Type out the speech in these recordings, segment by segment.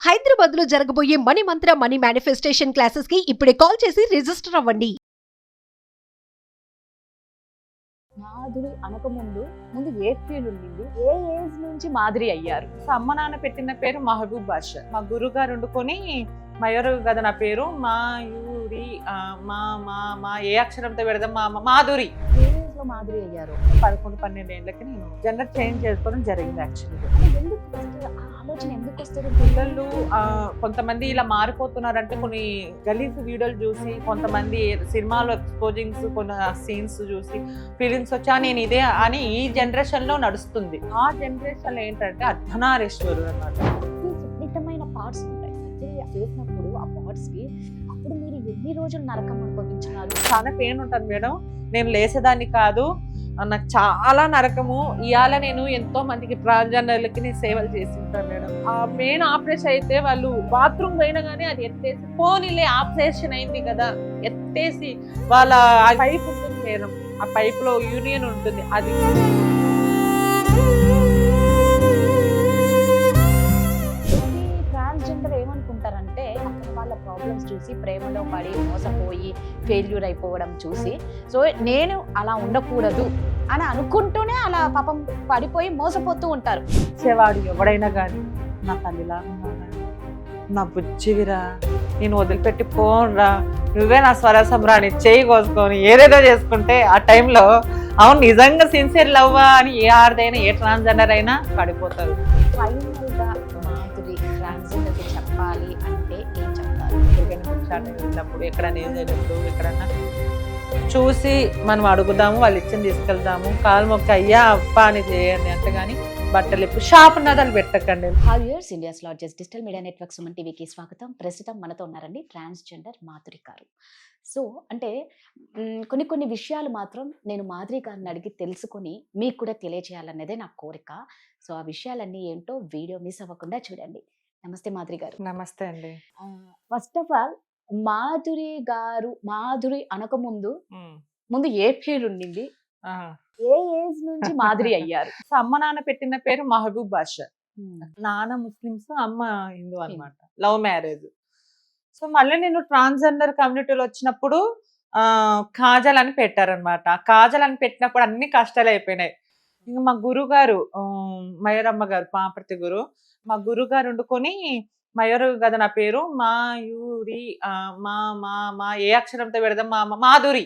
హైదరాబాద్ లో జరగబోయే మనీ మంత్ర money manifestation classes కి ఇప్పుడే కాల్ చేసి రిజిస్టర్ అవ్వండి. మాధురి అనకముందు ముందు ఏ ఫీల్డ్ ఉండింది, ఏ ఏజ్ నుంచి మాధురి అయ్యారు? అమ్మ నాన్న పెట్టిన పేరు మహబూబ్ బాషా. మా గురుగారు వండుకొని మయూరు కదా నా పేరు మాయూరి. మా మా మా ఏ అక్షరంతో పెడదాం మాధురి. ఏ ఏజ్ లో మాధురి అయ్యారు? 11-12 ఏళ్ళకి నేను జెండర్ చేంజ్ చేసుకోవడం జరిగింది యాక్చువల్గా. ఎందుకు first ఆ ఆలోచన ఎందుకు వస్తుంది? పిల్లలు కొంతమంది ఇలా మారిపోతున్నారంటే కొన్ని గలీజ్ వీడియోలు చూసి, కొంతమంది సినిమాలో ఎక్స్పోజింగ్స్, కొన్ని సీన్స్ చూసి ఫీలింగ్స్ వచ్చా నేను ఇదే అని ఈ జనరేషన్ లో నడుస్తుంది. ఆ జనరేషన్ లో ఏంటంటే అర్ధనారీశ్వరుడు అన్నమాట. సున్నితమైన పార్ట్స్ ఉంటాయి. సర్జరీ చేసినప్పుడు ఆ పార్ట్స్ కి అప్పుడు మీరు ఎన్ని రోజులు నరకం అనుభవించినారు? చాలా పెయిన్ ఉంటుంది మేడం. నేను లేసేదాన్ని కాదు, నాకు చాలా నరకము. ఇవాళ నేను ఎంతో మందికి ట్రాన్స్జెండర్లకి నేను సేవలు చేసి ఉంటాను మేడం. ఆ మెయిన్ ఆపరేషన్ అయితే వాళ్ళు బాత్రూమ్ పోయినా కానీ అది ఎత్తేసి పోనీలే ఆపరేషన్ అయింది కదా ఎత్తేసి వాళ్ళ పైప్ ఉంటుంది మేడం, ఆ పైప్ లో యూనియన్ ఉంటుంది అది. ట్రాన్స్జెండర్ ఏమనుకుంటారంటే అక్కడ వాళ్ళ ప్రాబ్లమ్స్ చూసి ప్రేమలో పడి మోసపోయి ఫెయిల్యూర్ అయిపోవడం చూసి, సో నేను అలా ఉండకూడదు అని అనుకుంటూనే అలా పాపం పడిపోయి మోసపోతూ ఉంటారు. ఇచ్చేవాడు ఎవడైనా కానీ నా తల్లిలా ఉన్నావు, నా బుజ్జివిరా, నేను వదిలిపెట్టి పోన్రా, నువ్వే నా స్వరసంరాని చేయి కోసుకొని ఏదేదో చేసుకుంటే ఆ టైంలో అవును నిజంగా సిన్సియర్ లవ్వా అని ఏ ఆడదైనా ఏ ట్రాన్స్జెండర్ అయినా పడిపోతారు. ఫైనల్గా మాధురి ట్రాన్స్జెండర్కి చెప్పాలి అంటే ఏం చెప్తారు? ఎక్కడికైనా వెళ్ళినప్పుడు ఎక్కడైనా ఏం జరిగినప్పుడు ఎక్కడన్నా చూసి మనం అడుగుదాము, వాళ్ళు ఇచ్చింది తీసుకెళ్దాము, కాలు మొక్క అయ్యా అప్ప అని చేయండి అంతే. కానీ బట్టలు ఇప్పుడు షాప్ నదాలు పెట్టకండి. Hi viewers, India's largest digital media network Suman టీవీకి స్వాగతం. ప్రస్తుతం మనతో ఉన్నారండి ట్రాన్స్జెండర్ మాధురి గారు. సో అంటే కొన్ని విషయాలు మాత్రం నేను మాధురి గారిని అడిగి తెలుసుకొని మీకు కూడా తెలియజేయాలన్నదే నా కోరిక. సో ఆ విషయాలన్నీ ఏంటో వీడియో మిస్ అవ్వకుండా చూడండి. నమస్తే మాధురి గారు. నమస్తే అండి. ఫస్ట్ ఆఫ్ ఆల్ మాధురి అనకముందు ముందు ఏ పేరు ఉండింది, ఏ ఏజ్ నుంచి మాధురి అయ్యారు? అమ్మ నాన్న పెట్టిన పేరు మహబూబ్ బాషా. నాన్న ముస్లిమ్స్, అమ్మ హిందూ అన్నమాట, లవ్ మ్యారేజ్. సో మళ్ళీ నేను ట్రాన్స్జెండర్ కమ్యూనిటీలో వచ్చినప్పుడు కాజల్ అని పెట్టారనమాట. కాజల్ అని పెట్టినప్పుడు అన్ని కష్టాలు అయిపోయినాయి. ఇంకా మా గురుగారు మయూరమ్మ గారు, పాపర్తి గురు, మా గురుగారు వండుకొని మయూరు కదా నా పేరు మాయూరి. మా మా మా ఏ అక్షరంతో పెడదాం మాధురి.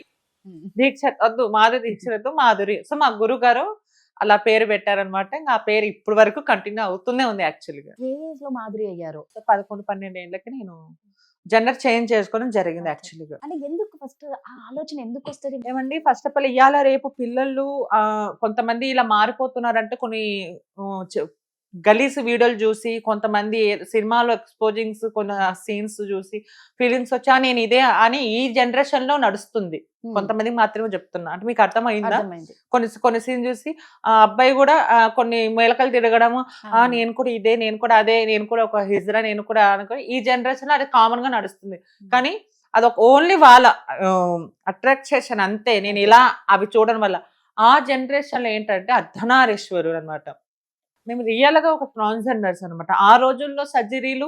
దీక్ష వద్దు, మాధురి దీక్ష మాధురి. సో మా గురుగారు అలా పేరు పెట్టారనమాట. ఇంకా ఆ పేరు ఇప్పుడు వరకు కంటిన్యూ అవుతూనే ఉంది యాక్చువల్గా. ఏ ఏజ్ లో మాధురి అయ్యారు? 11-12 ఏళ్ళకి నేను జెండర్ చేంజ్ చేసుకోవడం జరిగింది యాక్చువల్గా. అంటే ఎందుకు ఫస్ట్ ఆ ఆలోచన ఎందుకు వస్తుంది? ఏమండి, ఫస్ట్ ఆఫ్ ఆల్ ఇవాళ రేపు పిల్లలు కొంతమంది ఇలా మారిపోతున్నారంటే కొన్ని గలీజ్ వీడియోలు చూసి, కొంతమంది సినిమాలో ఎక్స్పోజింగ్స్, కొన్ని సీన్స్ చూసి ఫీలింగ్స్ వచ్చా నేను ఇదే అని ఈ జనరేషన్ లో నడుస్తుంది. కొంతమందికి మాత్రమే చెప్తున్నా, అంటే మీకు అర్థమైందా? కొన్ని సీన్ చూసి ఆ అబ్బాయి కూడా కొన్ని మేలకలు తిరగడము, నేను కూడా ఇదే, నేను కూడా అదే, నేను కూడా ఒక హిజ్రా, నేను కూడా అనుకుని ఈ జనరేషన్ లో అది కామన్ గా నడుస్తుంది. కానీ అదొక ఓన్లీ వాళ్ళ అట్రాక్షన్ అంతే. నేను ఇలా అవి చూడడం వల్ల ఆ జనరేషన్ లో ఏంటంటే అర్ధనారీశ్వరుడు అనమాట. మేము రియల్ గా ఒక ట్రాన్స్జెండర్స్ అనమాట. ఆ రోజుల్లో సర్జరీలు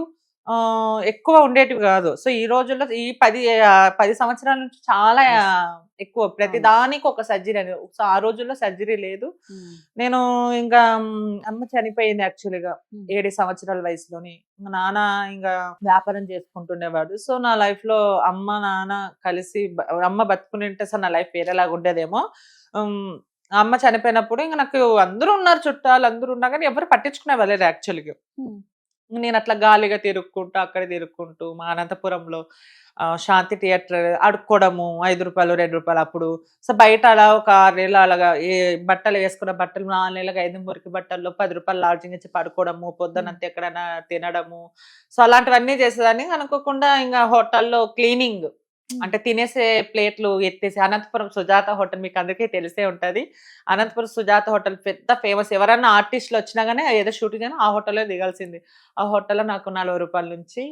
ఎక్కువ ఉండేటివి కాదు. సో ఈ రోజుల్లో ఈ 10 సంవత్సరాల నుంచి చాలా ఎక్కువ, ప్రతి దానికి ఒక సర్జరీ అనేది. సో ఆ రోజుల్లో సర్జరీ లేదు. నేను ఇంకా అమ్మ చనిపోయింది యాక్చువల్గా 7 సంవత్సరాల వయసులోని. నాన్న ఇంకా వ్యాపారం చేసుకుంటుండేవాడు. సో నా లైఫ్ లో అమ్మ నాన్న కలిసి, అమ్మ బతుకుని ఉంటే సార్ నా లైఫ్ వేరేలాగా ఉండేదేమో. అమ్మ చనిపోయినప్పుడు ఇంకా నాకు అందరూ ఉన్నారు, చుట్టాలు అందరూ ఉన్నా కానీ ఎవరు పట్టించుకునే వాళ్ళే యాక్చువల్గా. నేను అట్లా గాలిగా తిరుక్కుంటూ అక్కడ తిరుక్కుంటూ మా అనంతపురంలో శాంతి థియేటర్ అడుక్కోవడము, 5 రూపాయలు 2 రూపాయలు అప్పుడు. సో బయట అలా ఒక 6 నెలలు అలాగా బట్టలు వేసుకున్న బట్టలు 4 నెలలకు 5 మురికి బట్టల్లో 10 రూపాయలు లాడ్జింగ్ ఇచ్చి పడుకోవడము, పొద్దునంతా ఎక్కడైనా తినడము. సో అలాంటివన్నీ చేసేదాన్ని. అనుకోకుండా ఇంకా హోటల్లో క్లీనింగ్, అంటే తినేసే ప్లేట్లు ఎత్తేసి, అనంతపురం సుజాత హోటల్ మీకు అందరికీ తెలిసే ఉంటది. అనంతపురం సుజాత హోటల్ పెద్ద ఫేమస్. ఎవరన్నా ఆర్టిస్టులు వచ్చినా కానీ ఏదో షూటింగ్ అయినా ఆ హోటల్లో దిగాల్సింది. ఆ హోటల్లో నాకు 40 రూపాయల నుంచి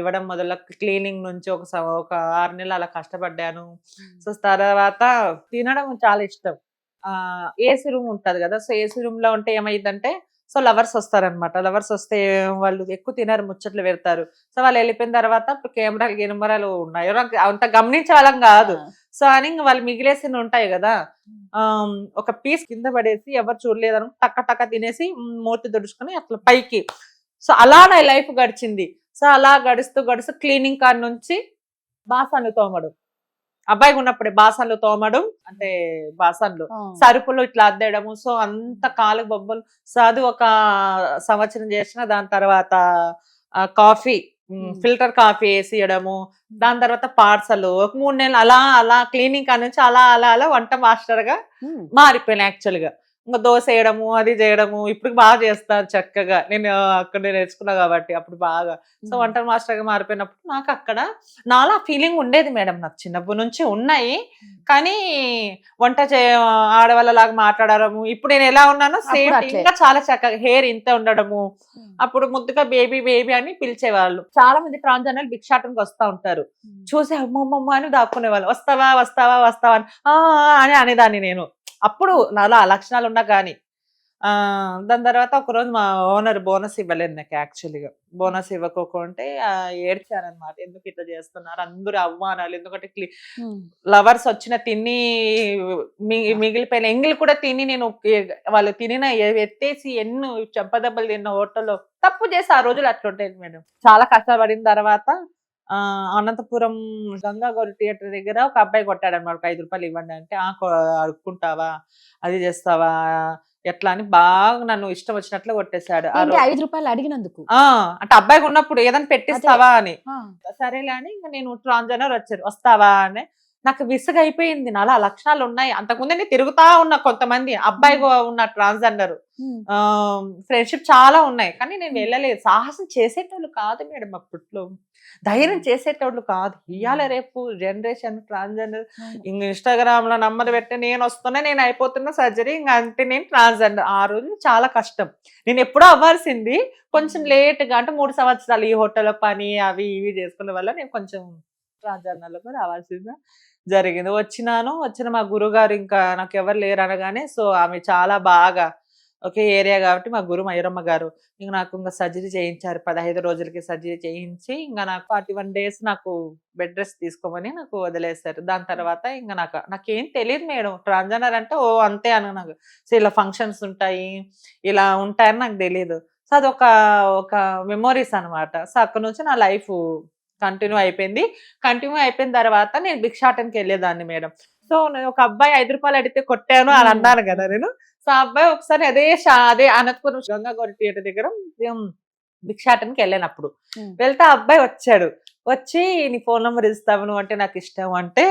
ఇవ్వడం మొదలు, క్లీనింగ్ నుంచి ఒక 6 నెలలు అలా కష్టపడ్డాను. సో తర్వాత తినడం చాలా ఇష్టం. ఏసీ రూమ్ ఉంటది కదా. సో ఏసీ రూమ్ లో ఉంటే ఏమైందంటే సో లవర్స్ వస్తారనమాట. లవర్స్ వస్తే వాళ్ళు ఎక్కువ తినరు, ముచ్చట్లు పెడతారు. సో వాళ్ళు వెళ్ళిపోయిన తర్వాత కెమెరాలు ఉన్నాయో నాకు అంత గమనించే వాళ్ళం కాదు. సో అని ఇంక వాళ్ళు మిగిలేసి ఉంటాయి కదా, ఒక పీస్ కింద పడేసి ఎవరు చూడలేదని టక్క టక్క తినేసి మూర్తి తుడుచుకొని అట్లా పైకి. సో అలా నా లైఫ్ గడిచింది. సో అలా గడుస్తూ గడుస్తూ క్లీనింగ్ కాడ నుంచి బాసన్లు తోమడం, అబ్బాయికి ఉన్నప్పుడే బాసన్లు తోమడం అంటే బాసన్లు సరుకులు ఇట్లా అద్దడము. సో అంత కాలు బొబ్బలు. సో అది ఒక సంవత్సరం చేసిన. దాని తర్వాత కాఫీ, ఫిల్టర్ కాఫీ వేసి ఇవ్వడము. దాని తర్వాత పార్సల్ ఒక 3 నెలలు అలా అలా క్లీనింగ్ కాడ నుంచి అలా అలా అలా వంట మాస్టర్ గా మారిపోయాను యాక్చువల్ గా. ఇంకా దోశ వేయడము, అది చేయడము. ఇప్పుడు బాగా చేస్తాను చక్కగా, నేను అక్కడ నేర్చుకున్నా కాబట్టి అప్పుడు బాగా. సో వంట మాస్టర్ గా మారిపోయినప్పుడు నాకు అక్కడ నాలా ఫీలింగ్ ఉండేది మేడం. నాకు చిన్నప్పటి నుంచి ఉన్నాయి, కానీ వంట ఆడవాళ్ళలాగా మాట్లాడము. ఇప్పుడు నేను ఎలా ఉన్నానో సేమ్ ఇంకా చాలా చక్కగా హెయిర్ ఇంత ఉండడము. అప్పుడు ముద్దుగా బేబీ బేబీ అని పిలిచేవాళ్ళు. చాలా మంది ట్రాన్స్జెండర్లు భిక్షాటనకి వస్తా ఉంటారు. చూసి అమ్మమ్మ అని దాక్కునే వాళ్ళు. వస్తావా వస్తావా వస్తావా అని అనేదాన్ని నేను. అప్పుడు నాలో ఆ లక్షణాలు ఉన్నా కానీ. దాని తర్వాత ఒకరోజు మా ఓనర్ బోనస్ ఇవ్వలేదు నాకు. యాక్చువల్గా బోనస్ ఇవ్వకోకుంటే ఏడ్చానమాట. ఎందుకు ఇట్లా చేస్తున్నారు, అందరూ అవమానాలు. ఎందుకంటే లవర్స్ వచ్చిన తిని మిగిలిపోయిన ఎంగిల్ కూడా తిని నేను వాళ్ళు తినిన ఎత్తేసి ఎన్నో చెంపదెబ్బలు తిన్న హోటల్లో తప్పు చేసి ఆ రోజులు అట్లుంటాయి మేడం. చాలా కష్టపడిన తర్వాత అనంతపురం గంగా గౌరి థియేటర్ దగ్గర ఒక అబ్బాయి కొట్టాడు అన్నమాట. 5 రూపాయలు ఇవ్వండి అంటే అడుక్కుంటావా, అది చేస్తావా, ఎట్లా అని బాగా నన్ను ఇష్టం వచ్చినట్లు కొట్టేశాడు. 5 రూపాయలు అడిగినందుకు అంటే అబ్బాయికి ఉన్నప్పుడు ఏదైనా పెట్టిస్తావా అని. సరేలే అని ఇంకా నేను ట్రాన్స్జెండర్ వచ్చారు, వస్తావా అని. నాకు విసుగు అయిపోయింది. నాలా లక్షణాలు ఉన్నాయి. అంతకుముందే నేను తిరుగుతా ఉన్నా కొంతమంది అబ్బాయి ఉన్న ట్రాన్స్జెండర్ ఫ్రెండ్షిప్ చాలా ఉన్నాయి, కానీ నేను వెళ్ళలేదు. సాహసం చేసేటోళ్ళు కాదు మేడం అప్పట్లో, ధైర్యం చేసేటోళ్ళు కాదు. ఇవాళ రేపు జనరేషన్ ట్రాన్స్జెండర్ ఇంక ఇన్స్టాగ్రామ్ లో నంబర్ పెట్టి నేను వస్తున్నా, నేను అయిపోతున్నా సర్జరీ, ఇంకా అంటే నేను ట్రాన్స్జెండర్. ఆ రోజు చాలా కష్టం. నేను ఎప్పుడో అవ్వాల్సింది కొంచెం లేట్గా, అంటే 3 సంవత్సరాలు ఈ హోటల్ పని అవి ఇవి చేసుకునే వల్ల నేను కొంచెం ట్రాన్స్జెండర్లకు రావాల్సిందిగా జరిగింది. వచ్చిన మా గురుగారు ఇంకా నాకు ఎవరు లేరు అనగానే, సో ఆమె చాలా బాగా ఒకే ఏరియా కాబట్టి మా గురు మయూరమ్మ గారు ఇంక నాకు ఇంకా సర్జరీ చేయించారు. 15 రోజులకి సర్జరీ చేయించి ఇంకా నాకు 41 days నాకు బెడ్ రెస్ట్ తీసుకోమని నాకు వదిలేశారు. దాని తర్వాత ఇంకా నాకేం తెలియదు మేడం. ట్రాన్స్జెండర్ అంటే ఓ అంతే అని నాకు. సో ఇలా ఫంక్షన్స్ ఉంటాయి, ఇలా ఉంటాయని నాకు తెలియదు. సో అది ఒక మెమోరీస్ అనమాట. సో అక్కడ నుంచి నా లైఫ్ కంటిన్యూ అయిపోయిన తర్వాత నేను భిక్షాటనకి వెళ్ళేదాన్ని మేడం. సో నేను ఒక అబ్బాయి 5 రూపాయలు అడిగితే కొట్టాను అని అన్నాను కదా నేను. సో ఆ అబ్బాయి ఒకసారి అదే అనంతపురం గంగా గౌరి థియేటర్ దగ్గర భిక్షాటనకి వెళ్ళినప్పుడు వెళ్తే ఆ అబ్బాయి వచ్చి నీ ఫోన్ నెంబర్ ఇస్తావు నువ్వు అంటే నాకు ఇష్టం అంటే,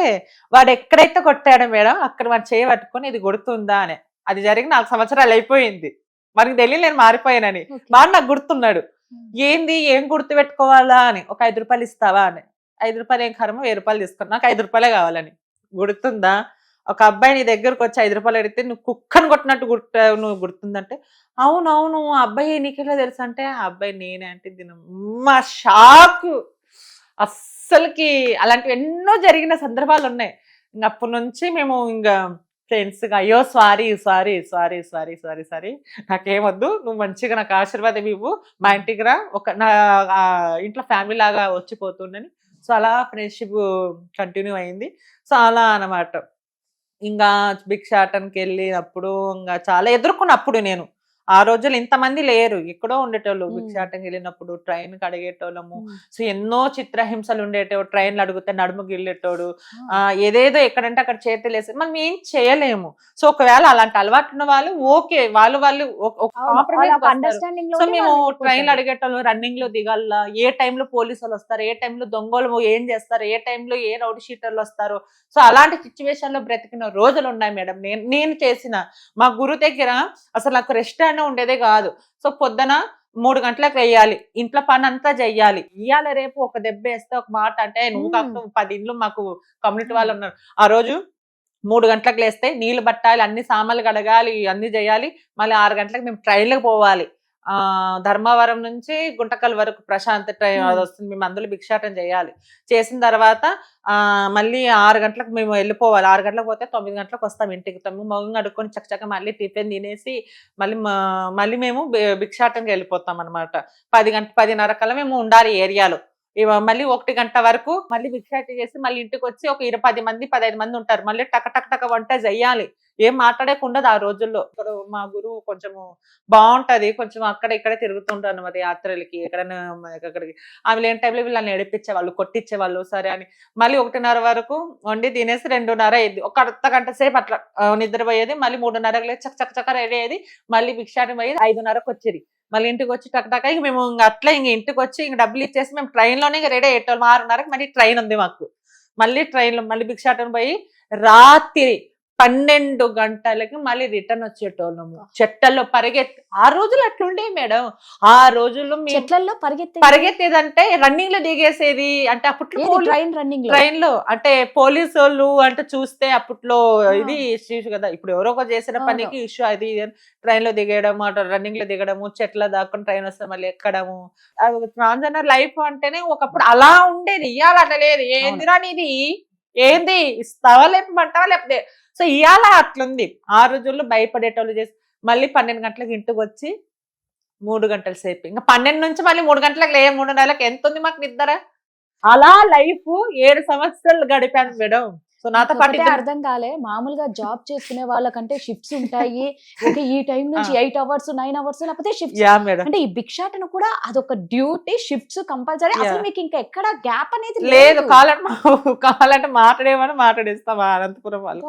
వాడు ఎక్కడైతే కొట్టాడో మేడం అక్కడ వాడు చేయి పట్టుకొని ఇది కొడుతుందా అని. అది జరిగి 4 సంవత్సరాలు అయిపోయింది. మనకి తెలియదు నేను మారిపోయానని. వాడు నాకు గుర్తున్నాడు. ఏంది ఏం గుర్తు పెట్టుకోవాలా అని. ఒక 5 రూపాయలు ఇస్తావా అని. 5 రూపాయలు ఏం కర్మ, 1000 రూపాయలు తీసుకున్నా. నాకు 5 రూపాయలే కావాలని. గుర్తుందా? ఒక అబ్బాయి నీ దగ్గరకు వచ్చి 5 రూపాయలు అడిగితే నువ్వు కుక్కను కొట్టినట్టు నువ్వు గుర్తుందంటే, అవునవును ఆ అబ్బాయి నీకెలా తెలుసు అంటే, ఆ అబ్బాయి నేనే అంటే మా షాకు. అస్సలకి అలాంటివి ఎన్నో జరిగిన సందర్భాలు ఉన్నాయి. ఇంక అప్పటి నుంచి మేము ఇంకా ఫ్రెండ్స్ గా అయ్యో సారీ నాకేమొద్దు, నువ్వు మంచిగా నాకు ఆశీర్వాదం ఇవ్వు, మా ఇంటికి రా, నా ఇంట్లో ఫ్యామిలీ లాగా వచ్చిపోతుండని. సో అలా ఫ్రెండ్షిప్ కంటిన్యూ అయింది. సో అలా అన్నమాట. ఇంకా భిక్షాటనకి వెళ్ళినప్పుడు ఇంకా చాలా ఎదుర్కొన్నప్పుడు నేను ఆ రోజులు ఇంతమంది లేరు, ఎక్కడో ఉండేటోళ్ళు. భిక్షాటనకి వెళ్ళినప్పుడు ట్రైన్ కి అడిగేటోళ్ళము. సో ఎన్నో చిత్రహింసలు ఉండేటోడు. ట్రైన్లు అడిగితే నడుము గిల్లేటోడు, ఏదేదో ఎక్కడంటే అక్కడ చేతులు వేసి మనం ఏం చేయలేము. సో ఒకవేళ అలాంటి అలవాటు ఉన్న వాళ్ళు ఓకే, వాళ్ళు సో మేము ట్రైన్లు అడిగేటోళ్ళు, రన్నింగ్ లో దిగాల, ఏ టైంలో పోలీసు వాళ్ళు వస్తారు, ఏ టైంలో దొంగలు ఏం చేస్తారు, ఏ టైంలో ఏ రౌడీ షీటర్లు వస్తారు. సో అలాంటి సిచ్యువేషన్ లో బ్రతికిన రోజులు ఉన్నాయి మేడం. నేను చేసిన మా గురు దగ్గర అసలు నాకు రెస్ట్ ఉండేదే కాదు. సో పొద్దున 3 గంటలకు వేయాలి, ఇంట్లో పని అంతా చెయ్యాలి. ఇవాళ రేపు ఒక దెబ్బ వేస్తే ఒక మాట అంటే నువ్వు కాకుండా 10 ఇండ్లు మాకు కమ్యూనిటీ వాళ్ళు ఉన్నారు. ఆ రోజు 3 గంటలకు లేస్తే నీళ్లు పట్టాలి, అన్ని సామాన్లు కడగాలి, అన్ని చేయాలి. మళ్ళీ 6 గంటలకు మేము ట్రైన్లకు పోవాలి. ధర్మవరం నుంచి గుంటకల్ వరకు ప్రశాంత్ ట్రైన్ అది వస్తుంది. మేము అందులో భిక్షాటన చేయాలి. చేసిన తర్వాత మళ్ళీ 6 గంటలకు మేము వెళ్ళిపోవాలి. 6 గంటలకు పోతే 9 గంటలకు వస్తాం ఇంటికి. మొగం అడుక్కొని చక్కచక్క మళ్ళీ టిఫిన్ తినేసి మళ్ళీ మేము భిక్షాటనకి వెళ్ళిపోతాం అనమాట. 10:30 కల్లా మేము ఉండాలి ఏరియాలో. మళ్ళీ 1 గంట వరకు మళ్ళీ భిక్షాటన చేసి మళ్ళీ ఇంటికి వచ్చి ఒక 10 మంది 15 మంది ఉంటారు. మళ్ళీ టక వంట చెయ్యాలి. ఏం మాట్లాడేకుండదు ఆ రోజుల్లో. ఇక్కడ మా గురువు కొంచెము బాగుంటది, కొంచెం అక్కడ ఇక్కడే తిరుగుతుంటారు అనమాట యాత్రలకి, ఎక్కడైనా ఎక్కడికి. ఆమె లేని టైంలో వీళ్ళని నడిపించేవాళ్ళు, కొట్టించేవాళ్ళు. సరే అని మళ్ళీ 1:30 వరకు వండి తినేసి 2:30 అయ్యింది. ఒక అర్ధ గంట సేపు అట్లా నిద్రపోయేది. మళ్ళీ 3:30 లేచి చక్క రెడీ అయ్యేది. మళ్ళీ భిక్షాటన పోయేది. 5:30కు వచ్చేది. మళ్ళీ ఇంటికి వచ్చి టక ఇంక మేము అట్లా ఇంటికి వచ్చి ఇంక డబ్బులు ఇచ్చేసి మేము ట్రైన్ లోనే రెడీ అయ్యేటోళ్ళం. 6:30కి మళ్ళీ ట్రైన్ ఉంది మాకు. మళ్ళీ ట్రైన్ లో మళ్ళీ భిక్షాటన పోయి రాత్రి 12 గంటలకి మళ్ళీ రిటర్న్ వచ్చేటోళ్ళము. చెట్టల్లో పరిగెత్తి. ఆ రోజులు అట్లుండే మేడం. ఆ రోజుల్లో చెట్లలో పరిగెత్తేదంటే రన్నింగ్ లో దిగేసేది. అంటే అప్పట్లో ట్రైన్ లో అంటే పోలీసు వాళ్ళు అంటే చూస్తే అప్పట్లో ఇది ఇష్యూ కదా. ఇప్పుడు ఎవరో ఒక చేసిన పనికి ఇష్యూ అది ట్రైన్ లో దిగేయడం, అటు రన్నింగ్ లో దిగడము, చెట్ల దాక్కుని ట్రైన్ వస్తే మళ్ళీ ఎక్కడము. ట్రాన్స్జెండర్ లైఫ్ అంటేనే ఒకప్పుడు అలా ఉండేది. ఇవాళ అట్లా లేదు. ఏందిరా నీది, ఏంది ఇస్తావా లేపమంటావా లేకపోతే. సో ఇవాళ అట్లుంది. ఆ రోజుల్లో భయపడేటోళ్ళు చేసి మళ్ళీ 12 గంటలకు ఇంటికి వచ్చి 3 గంటల సేపు, ఇంకా 12 నుంచి మళ్ళీ 3 గంటలకు 3:30 ఎంత ఉంది మాకు నిద్ర. అలా లైఫ్ 7 సంవత్సరాలు గడిపాను మేడం. సో నాతో పాటు అర్థం కాలే. మామూలుగా జాబ్ చేసుకునే వాళ్ళకంటే షిఫ్ట్స్ ఉంటాయి. ఈ టైం నుంచి 8 అవర్స్ 9 అవర్స్ లేకపోతే షిఫ్ట్స్. అంటే ఈ భిక్షాటన కూడా అదొక డ్యూటీ, షిఫ్ట్స్ కంపల్సరీ. అసలు మీకు ఇంకా ఎక్కడ గ్యాప్ అనేది లేదు. కావాలంటే మాట్లాడేస్తాం అనంతపురం వాళ్ళు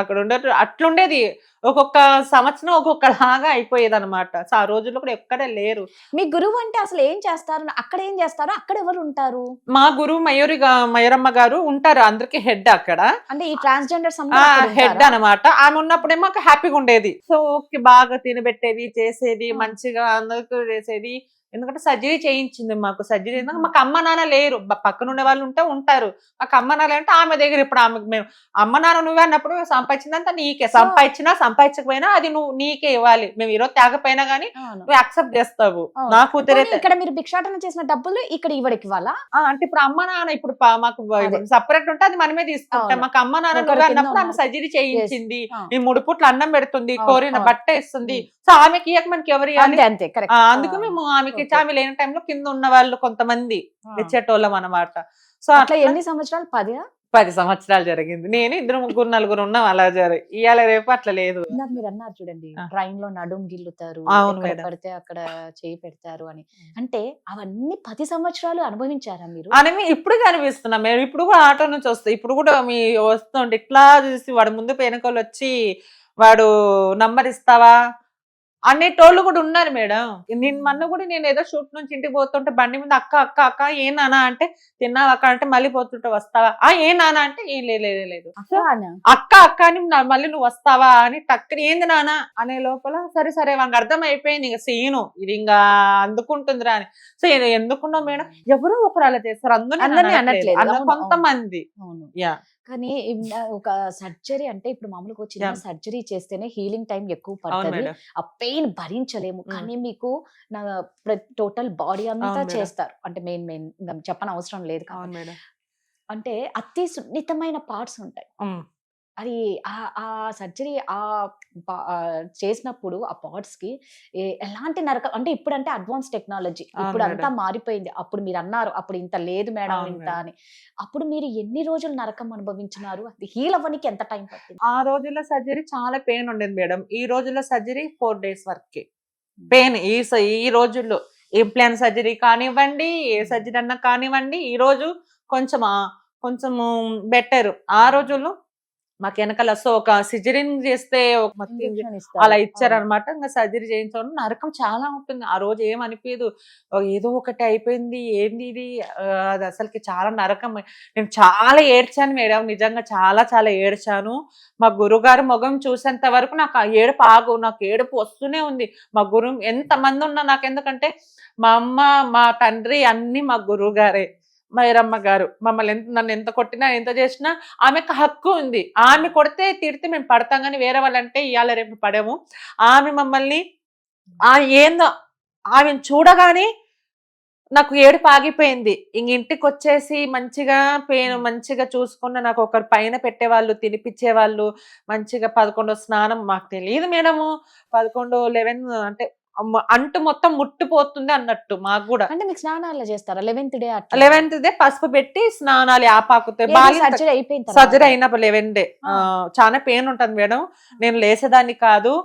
అక్కడ ఉండేది. అట్లుండేది. ఒక్కొక్క సంవత్సరం ఒక్కొక్కలాగా అయిపోయేది అనమాట. సో ఆ రోజుల్లో కూడా ఎక్కడే లేరు. మీ గురువు అంటే అసలు ఏం చేస్తారు, అక్కడ ఏం చేస్తారు, అక్కడ ఎవరు ఉంటారు? మా గురువు మయూరమ్మ గారు ఉంటారు. అందరికి హెడ్ అక్కడ. అంటే ఈ ట్రాన్స్జెండర్ హెడ్ అనమాట. ఆమె ఉన్నప్పుడే మాకు హ్యాపీగా ఉండేది. సో ఓకే, బాగా తినబెట్టేది, చేసేది, మంచిగా అందరికీ చేసేది. ఎందుకంటే సర్జరీ చేయించింది మాకు. సర్జరీ మాకు అమ్మ నాన్న లేరు. పక్కన ఉండే వాళ్ళు ఉంటారు. మాకు అమ్మ నాన్న అంటే ఆమె దగ్గర. ఇప్పుడు ఆమెకు మేము అమ్మ నాన్న నువ్వే అన్నప్పుడు సంపాదించిందంతా నీకే. సంపాదించకపోయినా అది నువ్వు నీకే ఇవ్వాలి. మేము ఈరోజు త్యాగపోయినా గానీ నువ్వు యాక్సెప్ట్ చేస్తావు. నా కూతురే. ఇక్కడ మీరు భిక్షాటన చేసిన డబ్బులు ఇక్కడ ఇవ్వడానికి ఇవ్వాలా? అంటే ఇప్పుడు అమ్మ నాన్న ఇప్పుడు మాకు సపరేట్ ఉంటే అది మనమే తీసుకుంటాం. మాకు అమ్మ నాన్న నువ్వే అన్నప్పుడు ఆమె సర్జరీ చేయించింది. ఈ 3 పూట్ల అన్నం పెడుతుంది, కోరిన బట్ట ఇస్తుంది. సో ఆమెకి ఇయ్యక మనకి ఎవరు ఇవ్వాలి? అందుకు మేము ఆమెకి ఆమె లేని టైంలో కింద ఉన్న వాళ్ళు కొంతమంది ఇచ్చేటోళ్ళం అనమాట. సో అట్లా ఎన్ని సంవత్సరాలు? 10 సంవత్సరాలు జరిగింది. నేను 2 3 4 ఉన్నాం. అలా ఇవాళ రేపు అట్లా లేదు. మీరు అన్నారు చూడండి, ట్రైన్ లో నడుము గిల్లుతారు, పడితే అక్కడ చేయి పెడతారు అని. అంటే అవన్నీ 10 సంవత్సరాలు అనుభవించారా మీరు? అని ఇప్పుడు కనిపిస్తున్నాం. మేము ఇప్పుడు కూడా ఆటో నుంచి వస్తాయి. ఇప్పుడు కూడా మీ వస్తుంటే ఇట్లా చూసి వాడు ముందు వెనకాల వచ్చి వాడు నంబర్ ఇస్తావా అనేటోళ్ళు కూడా ఉన్నారు మేడం. మొన్న కూడా నేను ఏదో షూట్ నుంచి ఇంటికి పోతుంటే బండి మీద అక్క ఏ నానా అంటే తిన్నావా అక్క అంటే మళ్ళీ పోతుంటే వస్తావా, ఏ నానా అంటే ఏం లేదు అక్క అని మళ్ళీ నువ్వు వస్తావా అని టక్కన ఏంది నానా అనే లోపల సరే వాళ్ళకి అర్థం అయిపోయింది. ఇంకా సీను ఇది ఇంకా అందుకుంటుందిరా అని. సో ఎందుకున్నావు మేడం, ఎవరో ఒకరు అలా చేస్తారు. అందరినీ అనట్లేదు, కొంతమంది. కానీ ఒక సర్జరీ అంటే ఇప్పుడు మామూలుగా చిన్న సర్జరీ చేస్తేనే హీలింగ్ టైం ఎక్కువ పడుతుంది, ఆ పెయిన్ భరించలేము. కానీ మీకు టోటల్ బాడీ అంతా చేస్తారు. అంటే మెయిన్ చెప్పని అవసరం లేదు. అంటే అతి సున్నితమైన పార్ట్స్ ఉంటాయి. అది ఆ సర్జరీ చేసినప్పుడు ఆ పార్ట్స్ కి ఎలాంటి నరకం అంటే ఇప్పుడంటే అడ్వాన్స్ టెక్నాలజీ, ఇప్పుడు అంతా మారిపోయింది. అప్పుడు మీరు అన్నారు అప్పుడు ఇంత లేదు మేడం ఇంత అని. అప్పుడు మీరు ఎన్ని రోజులు నరకం అనుభవించినారు? అది హీల్ అవ్వడానికి ఎంత టైం పట్టింది? ఆ రోజుల్లో సర్జరీ చాలా పెయిన్ ఉండేది మేడం. ఈ రోజుల్లో సర్జరీ 4 days వరకే పెయిన్. ఈ రోజుల్లో ఇంప్లాంట్ సర్జరీ కానివ్వండి, ఏ సర్జరీ అన్నా కానివ్వండి, ఈ రోజు కొంచెం బెటర్. ఆ రోజుల్లో మాకు వెనకాల సో ఒక సిజరీన్ చేస్తే అలా ఇచ్చారనమాట. ఇంకా సర్జరీ చేయించడం నరకం చాలా ఉంటుంది. ఆ రోజు ఏమనిపించదు, ఏదో ఒకటి అయిపోయింది ఏంది ఇది, అది అసలుకి చాలా నరకం. నేను చాలా ఏడ్చాను మేడం, నిజంగా చాలా ఏడ్చాను. మా గురుగారు మొగం చూసేంత వరకు నాకు ఆ ఏడుపు నాకు ఏడుపు వస్తూనే ఉంది. మా గురువు ఎంతమంది ఉన్నా నాకు, ఎందుకంటే మా అమ్మ మా తండ్రి అన్ని మా గురువు గారే. మయూరమ్మ గారు మమ్మల్ని నన్ను ఎంత కొట్టినా ఎంత చేసినా ఆమెకు హక్కు ఉంది. ఆమె కొడితే తిడితే మేము పడతాం, కానీ వేరే వాళ్ళంటే ఇవాళ రేపు పడము. ఆమె మమ్మల్ని ఏందో ఆమెను చూడగానే నాకు ఏడుపు ఆగిపోయింది. ఇంక ఇంటికి వచ్చేసి మంచిగా మంచిగా చూసుకున్న నాకు ఒకరు పైన పెట్టేవాళ్ళు, తినిపించేవాళ్ళు, మంచిగా 11 స్నానం. మాకు తెలియదు మేడము 11, 11 అంటే అంటు మొత్తం ముట్టిపోతుంది అన్నట్టు మాకు కూడా. అంటే మీకు స్నానాలు చేస్తారా 11th డే అట్లా? 11th డే పసుపు పెట్టి స్నానాలు ఆపాకుతాయి. సర్జరీ అయిపోయింది సర్జరీ అయినప్పుడు 11th డే చాలా పెయిన్ ఉంటది మేడం. నేను లేసేదాన్ని కాదు,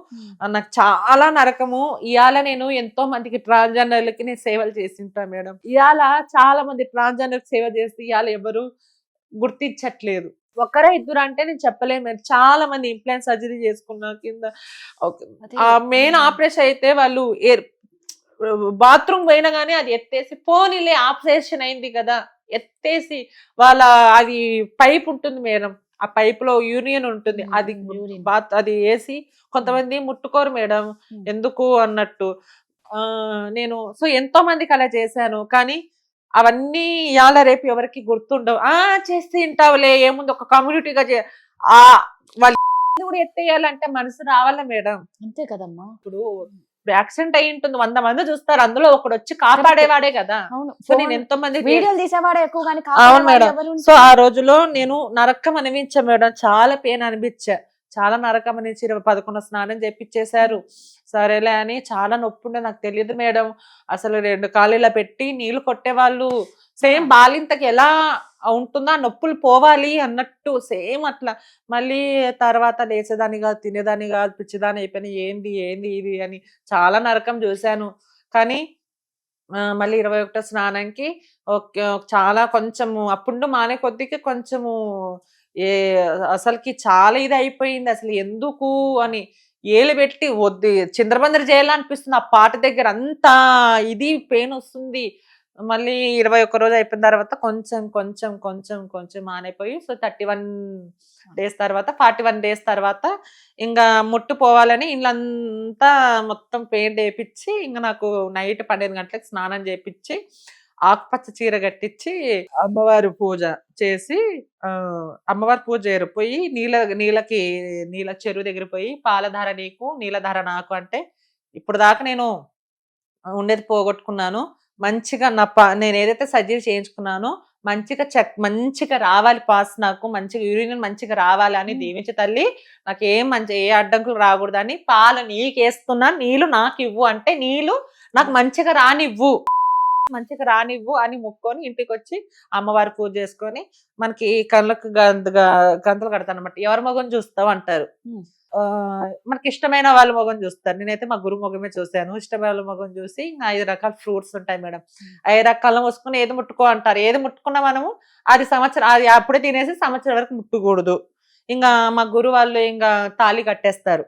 నాకు చాలా నరకము. ఇవాళ నేను ఎంతో మందికి ట్రాన్స్జెండర్లకి నేను సేవలు చేసింటాను మేడం. ఇవాళ చాలా మంది ట్రాన్స్జెండర్ సేవ చేసి ఇవాళ ఎవరు గుర్తించట్లేదు. ఒక్కరే ఇద్దరు అంటే నేను చెప్పలేను మేడం. చాలా మంది ఇంప్లాంట్ సర్జరీ చేసుకున్న కింద మెయిన్ ఆపరేషన్ అయితే వాళ్ళు బాత్రూమ్ పోయినా గానీ అది ఎత్తేసి పోనీలే ఆపరేషన్ అయింది కదా ఎత్తేసి వాళ్ళ అది పైప్ ఉంటుంది మేడం, ఆ పైప్ లో యూరిన్ ఉంటుంది, అది అది వేసి కొంతమంది ముట్టుకోరు మేడం ఎందుకు అన్నట్టు. నేను సో ఎంతో మందికి అలా చేశాను, కానీ అవన్నీ ఇవాళ రేపు ఎవరికి గుర్తుండవు. చేస్తే తింటావులే ఏముంది, ఒక కమ్యూనిటీగా వాళ్ళు కూడా ఎత్తేయాలంటే మనసు రావాలా మేడం. అంతే కదమ్మా. ఇప్పుడు యాక్సిడెంట్ అయి ఉంటుంది, 100 మంది చూస్తారు, అందులో ఒకడు వచ్చి కాపాడేవాడే కదా. సో నేను ఎంతో మంది వీడియోలు తీసేవాడే ఎక్కువ కానీ అవును మేడం. సో ఆ రోజులో నేను నరకం అనిపించా మేడం, చాలా పెయిన్ అనిపించా, చాలా నరకం అనిపించి 11 స్నానం చేపించేశారు. సరేలే అని చాలా నొప్పి ఉండే, నాకు తెలియదు మేడం. అసలు 2 కాళ్ళు ఇలా పెట్టి నీళ్లు కొట్టేవాళ్ళు, సేమ్ బాలింతకి ఎలా ఉంటుందో ఆ నొప్పులు పోవాలి అన్నట్టు సేమ్ అట్లా. మళ్ళీ తర్వాత లేచేదాన్ని కాదు, తినేదాన్ని కాదు, పిచ్చిదాన్ని అయిపోయినా ఏంది ఏంది ఇది అని చాలా నరకం చూశాను. కానీ మళ్ళీ 21వ స్నానంకి చాలా కొంచెము అప్పుడు మానే కొద్దికి కొంచెము అసలుకి చాలా ఇది అయిపోయింది. అసలు ఎందుకు అని ఏలు పెట్టి వద్దు చింద్రబందర చేయాలనిపిస్తుంది ఆ పాట దగ్గర, అంతా ఇది పెయిన్ వస్తుంది. మళ్ళీ 21 రోజు అయిపోయిన తర్వాత కొంచెం కొంచెం కొంచెం కొంచెం మానైపోయి, సో 31 డేస్ తర్వాత 41 డేస్ తర్వాత ఇంకా ముట్టుపోవాలని ఇల్లంతా మొత్తం పెయింట్ వేయించి, ఇంకా నాకు నైట్ 12 గంటలకు స్నానం చేయించి ఆకుపచ్చ చీర కట్టించి అమ్మవారి పూజ చేసి, అమ్మవారి పూజ చేరిపోయి నీళ్ళ చెరువు దగ్గర పోయి పాలధార నీకు నీలధార నాకు అంటే, ఇప్పుడు దాకా నేను ఉండేది పోగొట్టుకున్నాను. మంచిగా నేను ఏదైతే సర్జరీ చేయించుకున్నానో మంచిగా రావాలి పాస్, నాకు మంచిగా యూరిన్ మంచిగా రావాలి అని దీవించి తల్లి నాకు ఏ అడ్డంకులు రాకూడదని, పాలు నీకేస్తున్నా నీళ్ళు నాకు ఇవ్వు అంటే నీళ్ళు నాకు మంచిగా రానివ్వు అని మొక్కొని ఇంటికి వచ్చి అమ్మవారి పూజ చేసుకొని, మనకి కళ్ళకు గంతలు కడతాను అనమాట. ఎవరి మొగం చూస్తావు అంటారు, మనకి ఇష్టమైన వాళ్ళ మొగం చూస్తారు. నేనైతే మా గురు మొగమే చూశాను. ఇష్టమైన వాళ్ళ మొగం చూసి 5 రకాల ఫ్రూట్స్ ఉంటాయి మేడం, 5 రకాల మోసుకుని ఏది ముట్టుకో అంటారు. ఏది ముట్టుకున్నా మనము అది అప్పుడే తినేసి సంవత్సరం వరకు ముట్టకూడదు. ఇంకా మా గురు వాళ్ళు ఇంకా తాళి కట్టేస్తారు.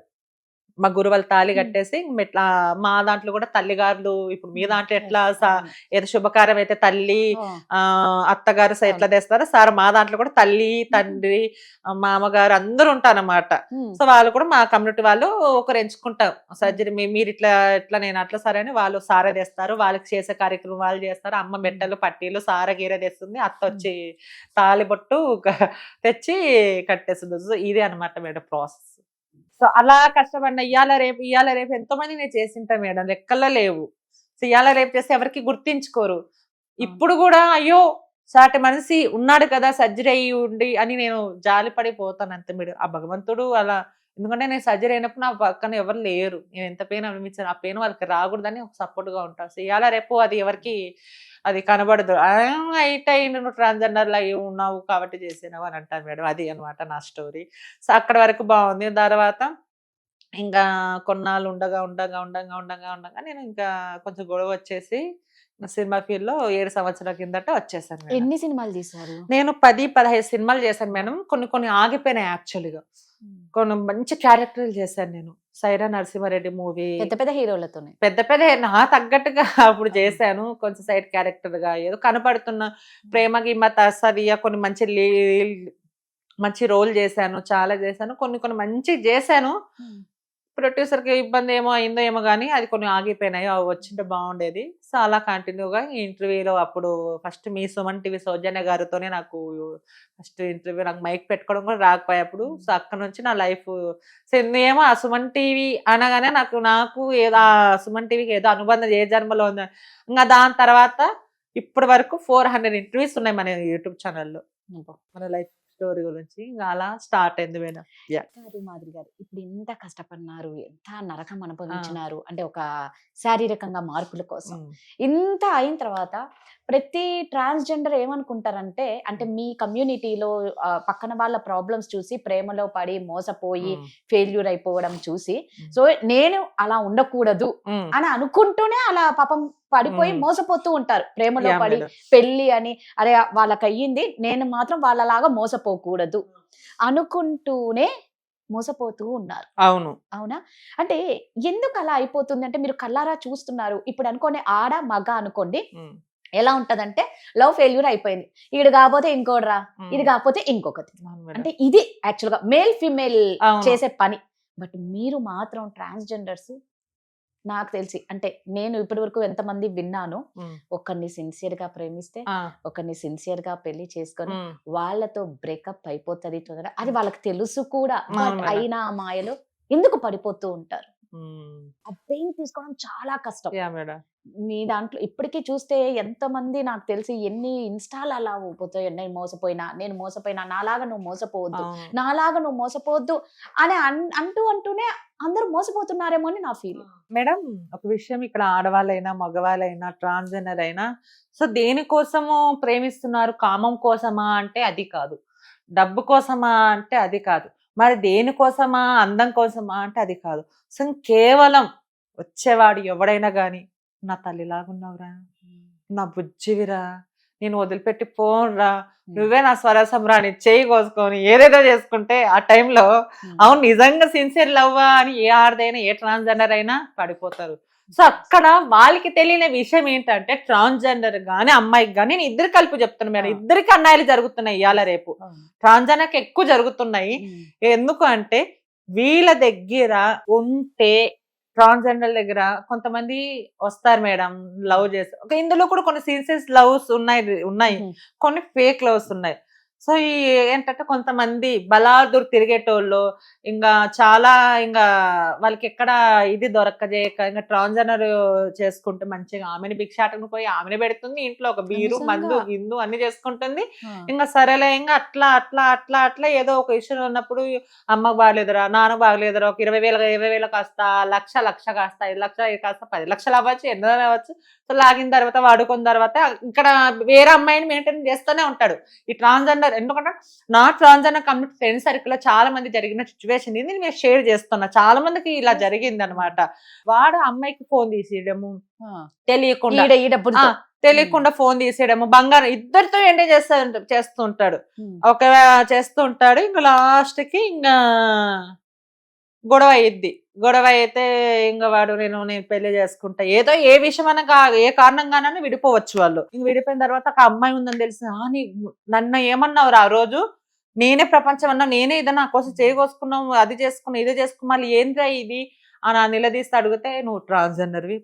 మా గురు వాళ్ళు తాళి కట్టేసి ఇట్లా మా దాంట్లో కూడా తల్లిగారులు, ఇప్పుడు మీ దాంట్లో ఎట్లా ఏదో శుభకార్యం అయితే తల్లి అత్తగారు ఎట్లా తెస్తారో సార్ మా దాంట్లో కూడా తల్లి తండ్రి మామగారు అందరూ ఉంటారన్నమాట. సో వాళ్ళు కూడా మా కమ్యూనిటీ వాళ్ళు ఒకరు ఎంచుకుంటాం సర్జరీ, మీరు ఇట్లా నేను అట్లా సరే అని వాళ్ళు సార తెస్తారు, వాళ్ళకి చేసే కార్యక్రమం వాళ్ళు చేస్తారు. అమ్మ మెట్టలు పట్టీలు సార గీర తెస్తుంది, అత్త వచ్చి తాళిబొట్టు తెచ్చి కట్టేస్తుంది. సో ఇదే అనమాట మేడం ప్రాసెస్. సో అలా కష్టపడిన ఇవాళ రేపు ఎంతో మంది నేను చేసింటా మేడం, లెక్కల్లో లేవు. సో ఇవాళ రేపు చేస్తే ఎవరికి గుర్తించుకోరు. ఇప్పుడు కూడా అయ్యో సాటి మనిషి ఉన్నాడు కదా సర్జరీ అయ్యి ఉండి అని నేను జాలి పడిపోతాను అంతే మేడం. ఆ భగవంతుడు అలా, ఎందుకంటే నేను సర్జరీ అయినప్పుడు నా పక్కన ఎవరు లేరు, నేను ఎంత పెయిన్ అనిపించాను ఆ పెయిన్ వాళ్ళకి రాకూడదని ఒక సపోర్ట్ గా ఉంటాను. సో ఇవాళ రేపు అది ఎవరికి అది కనబడదు. అయితే నువ్వు ట్రాన్స్జెండర్లో అయి ఉన్నావు కాబట్టి చేసినావు అని అంటారు మేడం. అది అనమాట నా స్టోరీ. సో అక్కడ వరకు బాగుంది. తర్వాత ఇంకా కొన్నాళ్ళు ఉండగా నేను ఇంకా కొంచెం గొడవ వచ్చేసి సినిమా ఫీల్డ్ లో 7 సంవత్సరాల కిందట వచ్చేసాను. ఎన్ని సినిమాలు తీశారు? నేను 10-15 సినిమాలు చేశాను మేడం. కొన్ని ఆగిపోయినాయి యాక్చువల్గా. కొన్ని మంచి క్యారెక్టర్లు చేశాను నేను. సైరా నరసింహారెడ్డి మూవీ పెద్ద హీరోలతోనే పెద్ద నా తగ్గట్టుగా అప్పుడు చేశాను. కొంచెం సైడ్ క్యారెక్టర్ గా ఏదో కనపడుతున్న ప్రేమ గిమ్మ తసరియా కొన్ని మంచి రోల్ చేశాను, చాలా చేశాను. కొన్ని మంచి చేశాను. ప్రొడ్యూసర్కి ఇబ్బంది ఏమో అయిందో ఏమో కానీ అది కొన్ని ఆగిపోయినాయి, అవి వచ్చింటే బాగుండేది. సో అలా కంటిన్యూగా ఇంటర్వ్యూలో అప్పుడు ఫస్ట్ మీ సుమన్ టీవీ సౌజన్య గారితోనే నాకు ఫస్ట్ ఇంటర్వ్యూ, నాకు మైక్ పెట్టుకోవడం కూడా రాకపోయేప్పుడు. సో అక్కడ నుంచి నా లైఫ్ ఏమో ఆ సుమన్ టీవీ అనగానే నాకు ఏదో ఆ సుమన్ టీవీకి ఏదో అనుబంధం ఏ జన్మలో ఉంది. ఇంకా దాని తర్వాత ఇప్పటి వరకు 400 ఇంటర్వ్యూస్ ఉన్నాయి మన యూట్యూబ్ ఛానల్లో మన లైఫ్ స్టోరీ గురించి. ఇంకా అలా స్టార్ట్ అయింది మేడం. కాదు మాధురి గారు, ఇప్పుడు ఇంత కష్టపడినారు, ఎంత నరకం అనుభవించినారు, అంటే ఒక శారీరకంగా మార్పుల కోసం ఇంత అయిన తర్వాత ప్రతి ట్రాన్స్జెండర్ ఏమనుకుంటారంటే, అంటే మీ కమ్యూనిటీలో పక్కన వాళ్ళ ప్రాబ్లమ్స్ చూసి ప్రేమలో పడి మోసపోయి ఫెయిల్యూర్ అయిపోవడం చూసి, సో నేను అలా ఉండకూడదు అని అనుకుంటూనే అలా పాపం పడిపోయి మోసపోతూ ఉంటారు. ప్రేమలో పడి పెళ్లి అని, అరే వాళ్ళకి అయ్యింది, నేను మాత్రం వాళ్ళలాగా మోసపోకూడదు అనుకుంటూనే మోసపోతూ ఉన్నారు. అవునా? అంటే ఎందుకు అలా అయిపోతుంది అంటే, మీరు కల్లారా చూస్తున్నారు. ఇప్పుడు అనుకోండి, ఆడ మగ అనుకోండి, ఎలా ఉంటదంటే లవ్ ఫెయిల్యూర్ అయిపోయింది, ఈడు కాకపోతే ఇంకోడ్రా, ఇది కాకపోతే ఇంకొకటి. అంటే ఇది యాక్చువల్ గా మేల్ ఫీమేల్ చేసే పని. బట్ మీరు మాత్రం ట్రాన్స్జెండర్స్, నాకు తెలిసి, అంటే నేను ఇప్పటి వరకు ఎంతమంది విన్నాను, ఒకరిని సిన్సియర్ గా ప్రేమిస్తే, ఒకరిని సిన్సియర్ గా పెళ్లి చేసుకొని వాళ్ళతో బ్రేకప్ అయిపోతుంది తొందర, అది వాళ్ళకి తెలుసు కూడా. బట్ అయినా ఆ మాయలో ఎందుకు పడిపోతూ ఉంటారు? ఆ పెయిన్ తీసుకోవడం చాలా కష్టం. మీ దాంట్లో ఇప్పటికీ చూస్తే ఎంతమంది, నాకు తెలిసి ఎన్ని ఇన్స్టాల్ అలా పోతాయి, నేను మోసపోయినా నాలాగా నువ్వు మోసపోవద్దు అని అంటూనే అందరూ మోసపోతున్నారేమో అని నా ఫీల్. మేడం ఒక విషయం, ఇక్కడ ఆడవాళ్ళైనా మగవాళ్ళైనా ట్రాన్స్జెండర్ అయినా, సో దేనికోసము ప్రేమిస్తున్నారు? కామం కోసమా అంటే అది కాదు, డబ్బు కోసమా అంటే అది కాదు, మరి దేనికోసమా? అందం కోసమా అంటే అది కాదు. సో కేవలం వచ్చేవాడు ఎవడైనా గాని, నా తల్లిలాగున్నావురా, నా బుజ్జివిరా, నేను వదిలిపెట్టి పోన్రా, నువ్వే నా స్వరసం రాని, చేయి కోసుకొని ఏదేదో చేసుకుంటే ఆ టైంలో అవును నిజంగా సిన్సియర్ లవ్వా అని ఏ ఆడదైనా ఏ ట్రాన్స్జెండర్ అయినా పడిపోతారు. సో అక్కడ వాళ్ళకి తెలియని విషయం ఏంటంటే, ట్రాన్స్జెండర్ గానీ అమ్మాయికి గానీ, నేను ఇద్దరు కలిపి చెప్తున్నాను మేడం, ఇద్దరికి అన్యాయాలు జరుగుతున్నాయి ఇవాళ రేపు. ట్రాన్స్జెండర్కి ఎక్కువ జరుగుతున్నాయి. ఎందుకు అంటే, వీళ్ళ దగ్గర ఉంటే ట్రాన్స్జెండర్ దగ్గర కొంతమంది వస్తారు మేడం, లవ్ చేస్తారు. ఇందులో కూడా కొన్ని సిన్సియర్ లవ్స్ ఉన్నాయి, కొన్ని ఫేక్ లవ్స్ ఉన్నాయి. సో ఈ ఏంటంటే కొంతమంది బలాదూర్ తిరిగేటోళ్ళు ఇంకా చాలా, ఇంకా వాళ్ళకి ఎక్కడ ఇది దొరకజేయక ఇంకా ట్రాన్స్జెండర్ చేసుకుంటే మంచిగా ఆమెని భిక్షాటకు పోయి ఆమెని పెడుతుంది, ఇంట్లో ఒక బీరు మందు గిందు అన్ని చేసుకుంటుంది. ఇంకా సరేలే, ఇంకా అట్లా అట్లా అట్లా అట్లా ఏదో ఒక ఇష్యూ ఉన్నప్పుడు అమ్మకు బాగలేదురా, నాన్న బాగలేదురా, ఒక 20,000 కాస్త లక్ష కాస్త 5 లక్షలు కాస్త 10 లక్షలు అవ్వచ్చు, ఎన్నో అవ్వచ్చు. సో లాగిన తర్వాత వాడుకున్న తర్వాత ఇక్కడ వేరే అమ్మాయిని మెయింటైన్ చేస్తూనే ఉంటాడు ఈ ట్రాన్స్జెండర్. ఎందుకంటే నా ట్రాన్స్జెండర్ కమ్యూనిటీ ఫ్రెండ్ సర్కిల్ లో చాలా మంది జరిగిన సిచ్యువేషన్ ఇది నేను షేర్ చేస్తున్నా. చాలా మందికి ఇలా జరిగింది అనమాట. వాడు అమ్మాయికి ఫోన్ తీసేయడము, తెలియకుండా ఫోన్ తీసేయడము, బంగారం ఇద్దరితో ఎంజాయ్ చేస్తూ ఉంటాడు. చేస్తూ ఉంటాడు. ఇంకా లాస్ట్ కి ఇంకా గొడవ అయ్యిద్ది. గొడవ అయితే ఇంకా వాడు నేను పెళ్లి చేసుకుంటా, ఏదో ఏ విషయం అనగా ఏ కారణంగానైనా విడిపోవచ్చు వాళ్ళు. ఇంక విడిపోయిన తర్వాత ఒక అమ్మాయి ఉందని తెలిసి, నన్ను ఏమన్నావు ఆ రోజు, నేనే ప్రపంచం అన్నా, నేనే ఇదో నా కోసం చేయకోసుకున్నావు, అది చేసుకున్నావు, ఇది చేసుకున్నా, మళ్ళీ ఏంద్రా ఇది అని నిలదీస్తే అడిగితే, నువ్వు ట్రాన్స్జెండర్వి,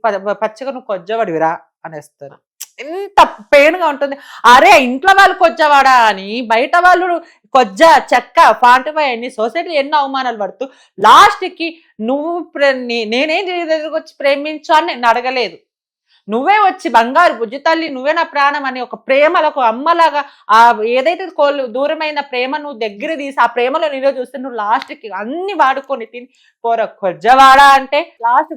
పచ్చిగా నువ్వు కొజ్జవాడివిరా అనేస్తారు. ఎంత పెయిన్ గా ఉంటుంది. అరే ఇంట్లో వాళ్ళు కొజ్జవాడా అని, బయట వాళ్ళు కొజ్జ చెక్క 45 అన్ని సొసైటీ ఎన్నో అవమానాలు పడుతూ లాస్ట్ కి నువ్వు నేనేం వచ్చి ప్రేమించు అని నేను అడగలేదు, నువ్వే వచ్చి బంగారు బుజ్జి తల్లి, నువ్వే నా ప్రాణం అని ఒక ప్రేమలకు అమ్మలాగా ఆ ఏదైతే దూరమైన ప్రేమ నువ్వు దగ్గర తీసి ఆ ప్రేమలో నీలో చూస్తే నువ్వు లాస్ట్ కి అన్ని వాడుకొని తిని కొజ్జవాడా అంటే, లాస్ట్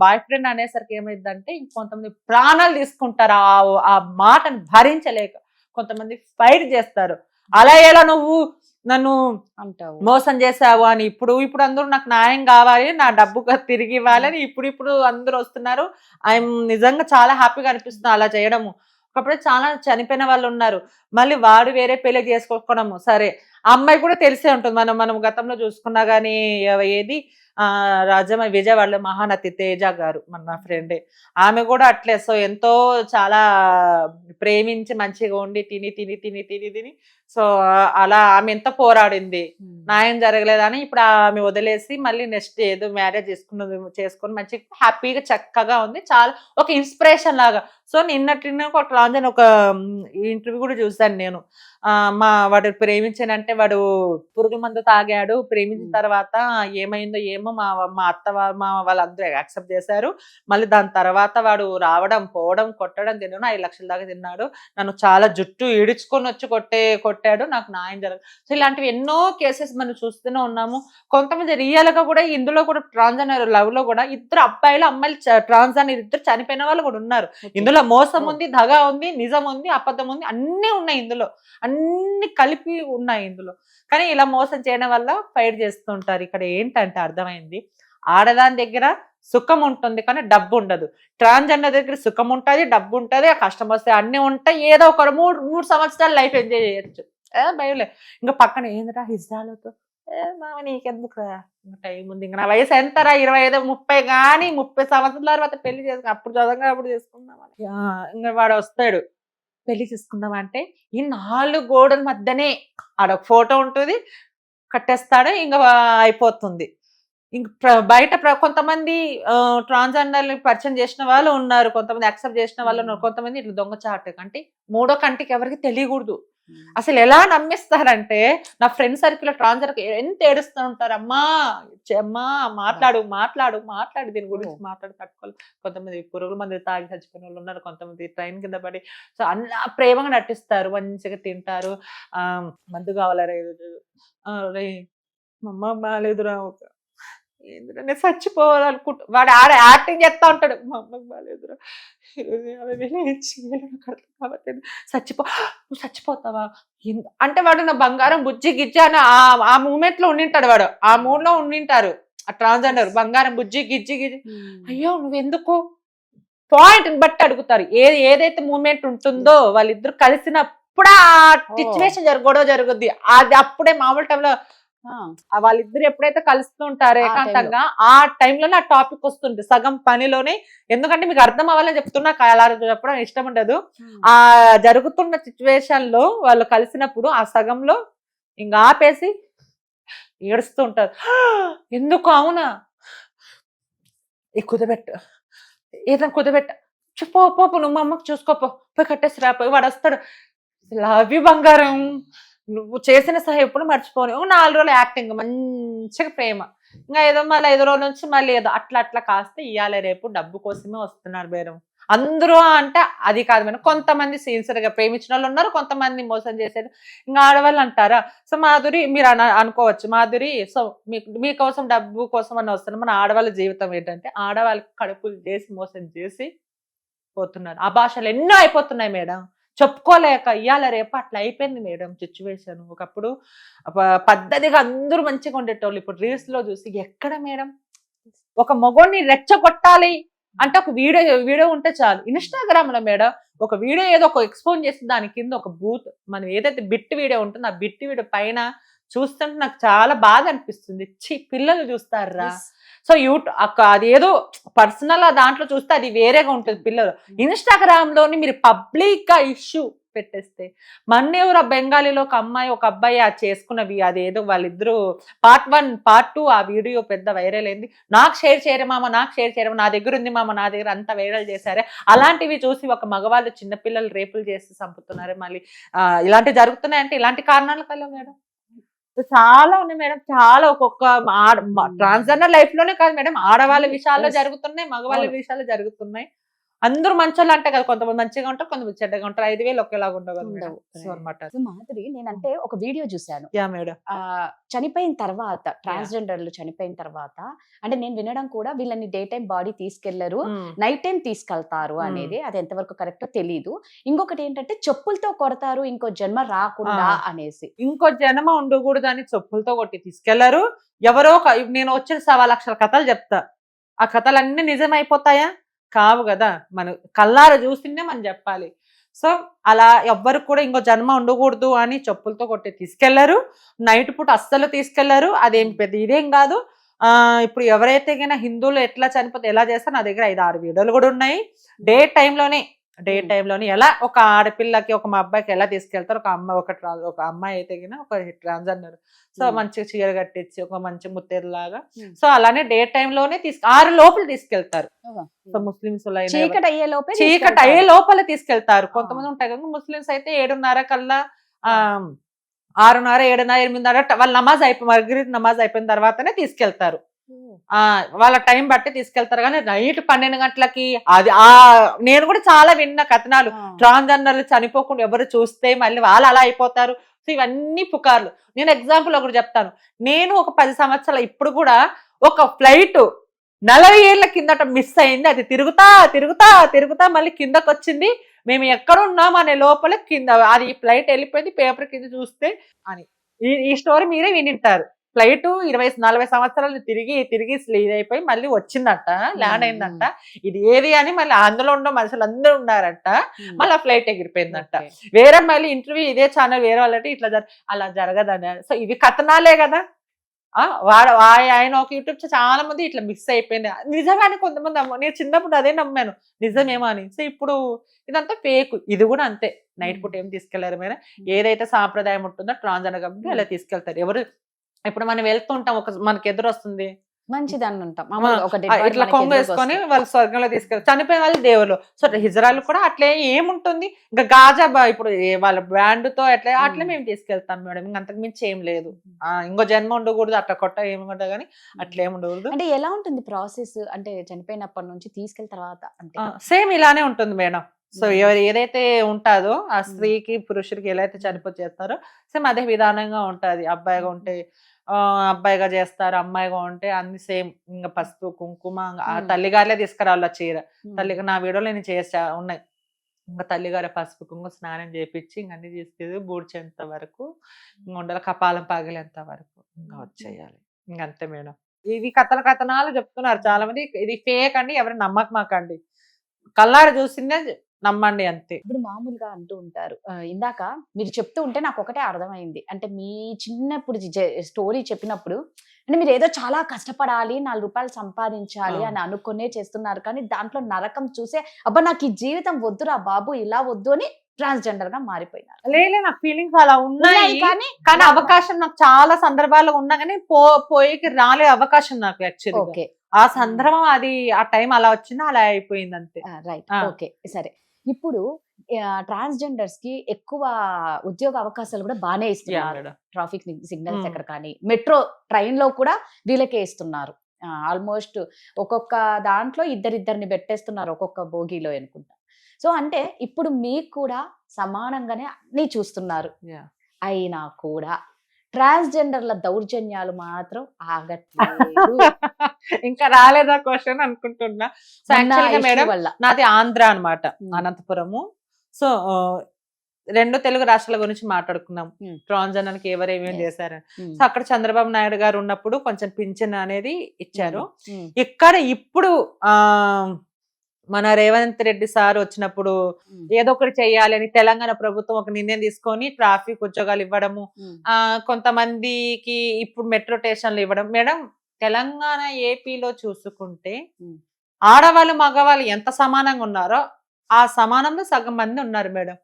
బాయ్ ఫ్రెండ్ అనేసరికి ఏమైందంటే ఇంకొంతమంది ప్రాణాలు తీసుకుంటారు ఆ మాటను భరించలేక, కొంతమంది ఫైట్ చేస్తారు. అలా ఎలా నువ్వు నన్ను మోసం చేసావు అని. ఇప్పుడు అందరూ నాకు న్యాయం కావాలి, నా డబ్బు తిరిగి ఇవ్వాలని ఇప్పుడు అందరూ వస్తున్నారు. ఐఎమ్ నిజంగా చాలా హ్యాపీగా అనిపిస్తుంది అలా చేయడము. ఒకప్పుడు చాలా చనిపోయిన వాళ్ళు ఉన్నారు, మళ్ళీ వాడు వేరే పెళ్లి చేసుకోవడము. సరే అమ్మాయి కూడా తెలిసే ఉంటుంది, మనం గతంలో చూసుకున్నా గానీ ఏది రాజమ్మ విజయవాడలో మహానటి తేజ గారు నా ఫ్రెండే, ఆమె కూడా అట్లే. సో ఎంతో చాలా ప్రేమించి మంచిగా ఉండి తిని తిని తిని తిని తిని సో అలా ఆమె ఎంత పోరాడింది, న్యాయం జరగలేదని ఇప్పుడు ఆమె వదిలేసి మళ్ళీ నెక్స్ట్ ఏదో మ్యారేజ్ చేసుకుని మంచి హ్యాపీగా చక్కగా ఉంది. చాలా ఒక ఇన్స్పిరేషన్ లాగా. సో నిన్నటి ఒక ట్రాన్జన్ ఒక ఇంటర్వ్యూ కూడా చూసాను నేను. వాడు ప్రేమించానంటే వాడు పురుగుల మందు తాగాడు, ప్రేమించిన తర్వాత ఏమైందో ఏమో మా అత్త మా వాళ్ళందరూ యాక్సెప్ట్ చేశారు. మళ్ళీ దాని తర్వాత వాడు రావడం పోవడం కొట్టడం తినడం 5 లక్షల దాకా తిన్నాడు, నన్ను చాలా జుట్టు ఈడ్చుకొని వచ్చి కొట్టాడు, నాకు న్యాయం జరగదు. సో ఇలాంటివి ఎన్నో కేసెస్ మనం చూస్తూనే ఉన్నాము. కొంతమంది రియల్ గా కూడా ఇందులో కూడా ట్రాన్స్జెండర్ లవ్ లో కూడా ఇద్దరు అబ్బాయిలు అమ్మాయిలు ట్రాన్స్జెండర్ ఇద్దరు చనిపోయిన వాళ్ళు కూడా ఉన్నారు. ఇందులో మోసం ఉంది, దగా ఉంది, నిజం ఉంది, అబద్ధం ఉంది, అన్నీ ఉన్నాయి ఇందులో, అన్ని కలిపి ఉన్నాయి ఇందులో. కానీ ఇలా మోసం చేయడం వల్ల ఫైట్ చేస్తుంటారు. ఇక్కడ ఏంటంటే అర్థమైంది, ఆడదాని దగ్గర సుఖం ఉంటుంది కానీ డబ్బు ఉండదు. ట్రాన్స్జెండర్ దగ్గర సుఖం ఉంటుంది, డబ్బు ఉంటుంది, కష్టం వస్తాయి, అన్ని ఉంటాయి. ఏదో ఒక మూడు సంవత్సరాలు లైఫ్ ఎంజాయ్ చేయొచ్చు, భయంలే. ఇంకా పక్కన ఏందిరా హిజ్రాలతో మామ నీకెందుకు టైం ఉంది, ఇంకా నా వయసు ఎంతరా 25 30 కానీ 30 సంవత్సరాల తర్వాత పెళ్లి చేసుకుని అప్పుడు చదవగా అప్పుడు చేసుకుందామని. ఇంకా వాడు వస్తాడు పెళ్లి చేసుకుందాం అంటే ఈ 4 గోడల మధ్యనే ఆడొక ఫోటో ఉంటుంది, కట్టేస్తాడు, ఇంకా అయిపోతుంది. ఇంక బయట కొంతమంది ట్రాన్స్జెండర్ పరిచయం చేసిన వాళ్ళు ఉన్నారు, కొంతమంది యాక్సెప్ట్ చేసిన వాళ్ళు ఉన్నారు, కొంతమంది ఇట్లా దొంగచాటు అంటే మూడో కంటికి ఎవరికి తెలియకూడదు. అసలు ఎలా నమ్మిస్తారంటే నా ఫ్రెండ్ సర్కిల్ ట్రాన్స్జెండర్ ఎంత ఏడుస్తూ ఉంటారు, అమ్మా మాట్లాడు మాట్లాడు మాట్లాడు దీని గురించి మాట్లాడి తట్టుకోవాలి. కొంతమంది పురుగుల మంది తాగి చచ్చిపోయిన వాళ్ళు ఉన్నారు, కొంతమంది ట్రైన్ కింద పడి. సో అలా ప్రేమగా నటిస్తారు, మంచిగా తింటారు. మందు కావాలరా ఈరోజు, రే మా అమ్మ బాగాలేదురా, ఏందిరా నేను చచ్చిపోవాలనుకుంటా, వాడు యాక్టింగ్ చేస్తా ఉంటాడు, మా అమ్మకి బాగాలేదురా కాబట్టి నువ్వు చచ్చిపోతావా అంటే వాడు నా బంగారం బుజ్జి గిజ్జి అని ఆ మూమెంట్ లో ఉండింటాడు, వాడు ఆ మూడ్ లో ఉండింటారు. ఆ ట్రాన్స్జెండర్ బంగారం బుజ్జి గిజ్జి గిజ్జి, అయ్యో నువ్వెందుకు పాయింట్ బట్టి అడుగుతారు. ఏదైతే మూమెంట్ ఉంటుందో వాళ్ళిద్దరు కలిసినప్పుడు ఆ సిచ్యువేషన్ గొడవ జరుగుద్ది. అది అప్పుడే మామూలు టైంలో వాళ్ళిద్దరు ఎప్పుడైతే కలుస్తూ ఉంటారో ఏకాంతంగా ఆ టైంలోనే ఆ టాపిక్ వస్తుంది సగం పనిలోనే. ఎందుకంటే మీకు అర్థం అవ్వాలని చెప్తున్నా, అలా చెప్పడం ఇష్టం ఉండదు. ఆ జరుగుతున్న సిచ్యువేషన్ లో వాళ్ళు కలిసినప్పుడు ఆ సగంలో ఇంకా ఆపేసి ఏడుస్తూ ఉంటారు. ఎందుకు అవునా కుదబెట్ట ఏదైనా కుదబెట్ట పోపు నువ్వు మా అమ్మకి చూసుకోపో పోయి కట్టేసి రాపోయి. వాడు వస్తాడు, లవ్ యూ బంగారం, నువ్వు చేసిన సహాయం ఎప్పుడు మర్చిపోను. 4 రోజులు యాక్టింగ్ మంచిగా ప్రేమ, ఇంకా ఏదో మళ్ళీ 5 రోజుల నుంచి మళ్ళీ ఏదో అట్లా అట్లా కాస్తే ఇయ్యాలి రేపు డబ్బు కోసమే వస్తున్నారు బేరం. అందరూ అంటే అది కాదు మేడం, కొంతమంది సిన్సియర్ గా ప్రేమించిన వాళ్ళు ఉన్నారు, కొంతమంది మోసం చేసేది ఇంకా ఆడవాళ్ళు అంటారా. సో మాధురి మీరు అనుకోవచ్చు, మాధురి సో మీకోసం డబ్బు కోసం అని వస్తున్నారు. మన ఆడవాళ్ళ జీవితం ఏంటంటే ఆడవాళ్ళకి కడుపులు చేసి మోసం చేసి పోతున్నారు. ఆ భాషలు ఎన్నో అయిపోతున్నాయి మేడం, చెప్పుకోలేక ఇయ్యాల రేపు అట్లా అయిపోయింది మేడం సిచ్యువేషన్. ఒకప్పుడు పద్ధతిగా అందరూ మంచిగా ఉండేటోళ్ళు, ఇప్పుడు రీల్స్ లో చూసి ఎక్కడ మేడం ఒక మగోడిని రెచ్చగొట్టాలి అంటే ఒక వీడియో ఉంటే చాలు. ఇన్స్టాగ్రామ్ లో మేడం ఒక వీడియో ఏదో ఒక ఎక్స్పోజ్ చేసి దాని కింద ఒక బూత్ మనం ఏదైతే బిట్ వీడియో ఉంటుందో ఆ బిట్ వీడియో పైన చూస్తుంటే నాకు చాలా బాధ అనిపిస్తుంది. పిల్లలు చూస్తారా. సో అది ఏదో పర్సనల్ దాంట్లో చూస్తే అది వేరేగా ఉంటుంది. పిల్లలు ఇన్స్టాగ్రామ్ లోని మీరు పబ్లిక్ గా ఇష్యూ పెట్టేస్తే మన్నెవరు బెంగాలీలో ఒక అమ్మాయి ఒక అబ్బాయి అది చేసుకున్నవి అదేదో వాళ్ళిద్దరూ పార్ట్ 1 పార్ట్ 2 ఆ వీడియో పెద్ద వైరల్ అయింది. నాకు షేర్ చేయరు మామ, నాకు షేర్ చేయరు, నా దగ్గర ఉంది మామ, నా దగ్గర అంతా వైరల్ చేశారే. అలాంటివి చూసి ఒక మగవాళ్ళు చిన్నపిల్లలు రేపులు చేసి చంపుతున్నారు. మళ్ళీ ఇలాంటివి జరుగుతున్నాయంటే ఇలాంటి కారణాల వల్ల మేడం చాలా ఉన్నాయి మేడం. చాలా ఒక్కొక్క ట్రాన్స్జెండర్ లైఫ్ లోనే కాదు మేడం, ఆడవాళ్ళ విషయాల్లో జరుగుతున్నాయి, మగవాళ్ళ విషయాల్లో జరుగుతున్నాయి. అందరూ మంచోళ్ళు అంటే కదా, కొంతమంది మంచిగా ఉంటారు, కొంతమంది చెడ్డగా ఉంటారు. 5,000 ఒకేలాగా ఉండవు అనమాట. మాధురి నేనంటే ఒక వీడియో చూశాను, మేడం చనిపోయిన తర్వాత ట్రాన్స్జెండర్లు చనిపోయిన తర్వాత అంటే నేను వినడం కూడా వీళ్ళని డే టైం బాడీ తీసుకెళ్లరు, నైట్ టైం తీసుకెళ్తారు అనేది. అది ఎంతవరకు కరెక్టో తెలీదు. ఇంకొకటి ఏంటంటే చెప్పులతో కొడతారు ఇంకో జన్మ రాకుండా అనేసి. ఇంకో జన్మ ఉండకూడదు అని చెప్పులతో కొట్టి తీసుకెళ్లారు. ఎవరో నేను వచ్చిన 1.25 లక్షల కథలు చెప్తా, ఆ కథలన్నీ నిజమైపోతాయా? కావు కదా, మనం కళ్ళార చూసిందే మనం చెప్పాలి. సో అలా ఎవ్వరు కూడా ఇంకో జన్మ ఉండకూడదు అని చెప్పులతో కొట్టి తీసుకెళ్లారు. నైట్ పూట అస్సలు తీసుకెళ్లారు, అదేం పెద్ద ఇదేం కాదు. ఇప్పుడు ఎవరైతే గైనా హిందువులు ఎట్లా చనిపోతే ఎలా చేస్తారో నా దగ్గర 5-6 వీడియోలు కూడా ఉన్నాయి. డే టైంలోనే ఎలా ఒక ఆడపిల్లకి ఒక మా అబ్బాయికి ఎలా తీసుకెళ్తారు, ఒక అమ్మాయి అయితే గిన ఒక ట్రాన్స్జెండర్, సో మంచిగా చీర కట్టించి ఒక మంచి ముత్తేరు లాగా, సో అలానే డే టైంలోనే 6 లోపల తీసుకెళ్తారు. సో ముస్లిమ్స్ చీకటి అయ్యే లోపే చీకటి అయ్యే లోపల తీసుకెళ్తారు. కొంతమంది ఉంటాయి కదా ముస్లిమ్స్ అయితే 7:30 కల్లా 6:30, 7:30, 8:30 వాళ్ళ మగరిబ్ నమాజ్ అయిపోయిన తర్వాతనే తీసుకెళ్తారు. వాళ్ళ టైం బట్టి తీసుకెళ్తారు. కానీ నైట్ 12 గంటలకి అది నేను కూడా చాలా విన్న కథనాలు, ట్రాన్స్జెండర్లు చనిపోకుండా ఎవరు చూస్తే మళ్ళీ వాళ్ళు అలా అయిపోతారు. సో ఇవన్నీ పుకార్లు. నేను ఎగ్జాంపుల్ ఒకటి చెప్తాను. నేను ఒక 10 సంవత్సరాలు ఇప్పుడు కూడా ఒక ఫ్లైట్ 40 ఏళ్ల కిందట మిస్ అయింది. అది తిరుగుతా మళ్ళీ కిందకు వచ్చింది. మేము ఎక్కడ ఉన్నాం అనే లోపల కింద అది ఫ్లైట్ వెళ్ళిపోయింది. పేపర్ కింద చూస్తే అని ఈ స్టోరీ మీరే వినింటారు. ఫ్లైట్ 20-40 సంవత్సరాలు తిరిగి ఇదైపోయి మళ్ళీ వచ్చిందంట, ల్యాండ్ అయిందంట. ఇది ఏది అని మళ్ళీ అందులో ఉన్న మనుషులు అందరూ ఉన్నారంట. మళ్ళీ ఆ ఫ్లైట్ ఎగిరిపోయిందంట. వేరే మళ్ళీ ఇంటర్వ్యూ ఇదే ఛానల్ వేరే వాళ్ళంటే ఇట్లా అలా జరగదని. సో ఇవి కథనాలే కదా. ఆయన ఒక యూట్యూబ్ చాలా మంది ఇట్లా మిస్ అయిపోయింది నిజమే అని కొంతమంది నేను చిన్నప్పుడు అదే నమ్మాను నిజమేమో అని. సో ఇప్పుడు ఇదంతా ఫేక్. ఇది కూడా అంతే. నైట్ పూట ఏం తీసుకెళ్లారు మీరు, ఏదైతే సాంప్రదాయం ఉంటుందో ట్రాన్స్జెండర్ కాబట్టి అలా తీసుకెళ్తారు. ఎవరు ఇప్పుడు మనం వెళ్తుంటాం, మనకి ఎదురు వస్తుంది మంచిదాన్ని ఉంటాం, ఇట్లా కొంగు వేసుకొని వాళ్ళు స్వర్గంలో తీసుకెళ్తారు. చనిపోయిన వాళ్ళు దేవుళ్ళు. సో హిజ్రాలు కూడా అట్లే ఏముంటుంది. ఇంకా గాజా ఇప్పుడు వాళ్ళ బ్రాండ్ తో అట్లే మేము తీసుకెళ్తాం మేడం. ఇంక అంతకు మించి ఏం లేదు. ఇంకో జన్మ ఉండకూడదు, అట్లా కొట్ట ఏముంటా గానీ అట్లా ఏమి ఉండకూడదు. అంటే ఎలా ఉంటుంది ప్రాసెస్? అంటే చనిపోయినప్పటి నుంచి తీసుకెళ్ళిన తర్వాత అంటే సేమ్ ఇలానే ఉంటుంది మేడం. సో ఎవరు ఏదైతే ఉంటుందో ఆ స్త్రీకి పురుషుడికి ఎలా అయితే చనిపోతే చేస్తారో సేమ్ అదే విధానంగా ఉంటది. అబ్బాయిగా ఉంటే అబ్బాయిగా చేస్తారు, అమ్మాయిగా ఉంటే అన్ని సేమ్. ఇంకా పసుపు కుంకుమ తల్లిగారులే తీసుకురావాలి చీర. నా వీడియోలో నేను చేసా ఉన్నాయి. ఇంకా తల్లిగారు పసుపు కుంకుమ స్నానం చేపించి ఇంక అన్ని తీసుకెళ్ళి బూడ్చేంత వరకు ఉండాలి, కపాలం పగిలేంత వరకు ఇంకా వచ్చేయాలి. ఇంకంతే మేడం. ఇవి కథనాలు చెప్తున్నారు చాలా మంది. ఇది ఫేక్ అండి, ఎవరు నమ్మకమాకండి. కళ్ళారు చూసిందే నమ్మండి అంతే. ఇప్పుడు మామూలుగా అంటూ ఉంటారు, ఇందాక మీరు చెప్తూ ఉంటే నాకు ఒకటే అర్థమైంది. అంటే మీ చిన్నప్పుడు స్టోరీ చెప్పినప్పుడు అంటే మీరు ఏదో చాలా కష్టపడాలి, 4 రూపాయలు సంపాదించాలి అని అనుకునే చేస్తున్నారు. కానీ దాంట్లో నరకం చూసే అబ్బా నాకు ఈ జీవితం వద్దురా బాబు, ఇలా వద్దు అని ట్రాన్స్జెండర్ గా మారిపోయినారు. లేదు, నాకు ఫీలింగ్స్ అలా ఉన్నాయి. కానీ అవకాశం నాకు చాలా సందర్భాల్లో ఉన్నా కానీ పోయికి రాలే అవకాశం నాకు యాక్చువల్లీ. ఆ సందర్భం అది ఆ టైం అలా వచ్చింది, అలా అయిపోయింది అంతే. రైట్, ఓకే, సరే. ఇప్పుడు ట్రాన్స్జెండర్స్ కి ఎక్కువ ఉద్యోగ అవకాశాలు కూడా బాగానే ఇస్తున్నారు. ట్రాఫిక్ సిగ్నల్స్ ఎక్కడ కానీ మెట్రో ట్రైన్ లో కూడా వీళ్ళకే ఇస్తున్నారు. ఆల్మోస్ట్ ఒక్కొక్క దాంట్లో ఇద్దరిని పెట్టేస్తున్నారు ఒక్కొక్క బోగిలో అనుకుంటా. సో అంటే ఇప్పుడు మీకు కూడా సమానంగానే అన్ని చూస్తున్నారు. అయినా కూడా ట్రాన్స్జెండర్ల దౌర్జన్యాలు మాత్రం ఆగట్లేదు. ఇంకా రాలేదా క్వశ్చన్ అనుకుంటున్నా. మేడం నాది ఆంధ్ర అన్నమాట, అనంతపురము. సో 2 తెలుగు రాష్ట్రాల గురించి మాట్లాడుకున్నాం. ట్రాన్స్జెండర్ కి ఎవరేమేం చేశారని. సో అక్కడ చంద్రబాబు నాయుడు గారు ఉన్నప్పుడు కొంచెం పింఛన్ అనేది ఇచ్చారు. ఇక్కడ ఇప్పుడు మన రేవంత్ రెడ్డి సార్ వచ్చినప్పుడు ఏదో ఒకటి చెయ్యాలి అని తెలంగాణ ప్రభుత్వం ఒక నిర్ణయం తీసుకొని ట్రాఫిక్ ఉద్యోగాలు ఇవ్వడము, కొంతమందికి ఇప్పుడు మెట్రో స్టేషన్లు ఇవ్వడం. మేడం తెలంగాణ ఏపీలో చూసుకుంటే ఆడవాళ్ళు మగవాళ్ళు ఎంత సమానంగా ఉన్నారో ఆ సమానంలో సగం మంది ఉన్నారు మేడం.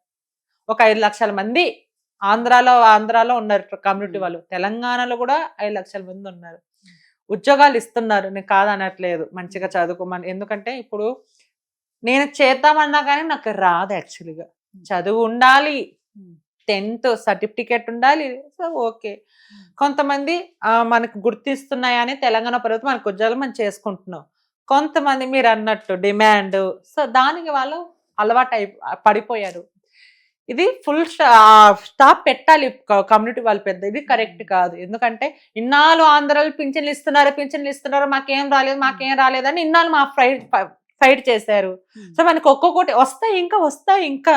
ఒక 5 లక్షల మంది ఆంధ్రాలో ఉన్నారు కమ్యూనిటీ వాళ్ళు. తెలంగాణలో కూడా 5 లక్షల మంది ఉన్నారు. ఉద్యోగాలు ఇస్తున్నారు, నేను కాదనట్లేదు, మంచిగా చదువుకోమని. ఎందుకంటే ఇప్పుడు నేను చేద్దామన్నా కానీ నాకు రాదు యాక్చువల్గా. చదువు ఉండాలి, 10th సర్టిఫికేట్ ఉండాలి. సో ఓకే, కొంతమంది మనకు గుర్తిస్తున్నాయని తెలంగాణ ప్రభుత్వం మనకు ఉద్యోగాలు మనం చేసుకుంటున్నాం. కొంతమంది మీరు అన్నట్టు డిమాండ్, సో దానికి వాళ్ళు అలవాటు పడిపోయారు. ఇది ఫుల్ స్టాప్ పెట్టాలి కమ్యూనిటీ వాళ్ళు పెద్ద. ఇది కరెక్ట్ కాదు. ఎందుకంటే ఇన్నాళ్ళు ఆంధ్రాలు పింఛన్లు ఇస్తున్నారు, మాకేం రాలేదని ఇన్నాళ్ళు మా ఫైట్ చేశారు. సో మనకి ఒక్కొక్కటి వస్తాయి ఇంకా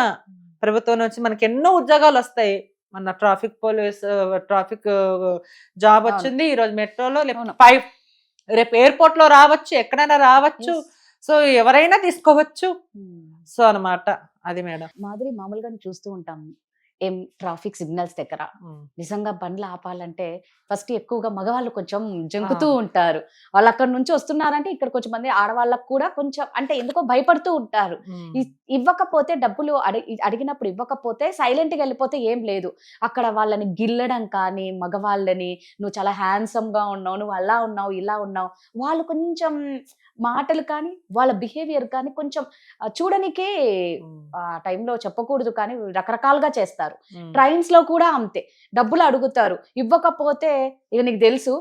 ప్రభుత్వం నుంచి మనకి ఎన్నో ఉద్యోగాలు వస్తాయి. మన ట్రాఫిక్ జాబ్ వచ్చింది ఈ రోజు మెట్రోలో, రేపు ఎయిర్పోర్ట్ లో రావచ్చు, ఎక్కడైనా రావచ్చు. సో ఎవరైనా తీసుకోవచ్చు. సో అన్నమాట అది మేడం. మాధురి, మామూలుగా చూస్తూ ఉంటాం ఏం ట్రాఫిక్ సిగ్నల్స్ దగ్గర నిజంగా బండ్లు ఆపాలంటే ఫస్ట్ ఎక్కువగా మగవాళ్ళు కొంచెం జంకుతూ ఉంటారు. వాళ్ళు అక్కడ నుంచి వస్తున్నారంటే ఇక్కడ కొంచెం మంది ఆడవాళ్ళకు కూడా కొంచెం అంటే ఎందుకో భయపడుతూ ఉంటారు. ఇవ్వకపోతే డబ్బులు అడిగినప్పుడు ఇవ్వకపోతే సైలెంట్గా వెళ్ళిపోతే ఏం లేదు, అక్కడ వాళ్ళని గిల్లడం కానీ, మగవాళ్ళని నువ్వు చాలా హ్యాండ్సమ్ గా ఉన్నావు, నువ్వు అలా ఉన్నావు, ఇలా ఉన్నావు, వాళ్ళు కొంచెం మాటలు కానీ వాళ్ళ బిహేవియర్ కానీ కొంచెం చూడనికే ఆ టైంలో చెప్పకూడదు కానీ రకరకాలుగా చేస్తారు. ట్రైన్స్ లో కూడా అంతే, డబ్బులు అడుగుతారు, ఇవ్వకపోతే ఇక నీకు తెలుసు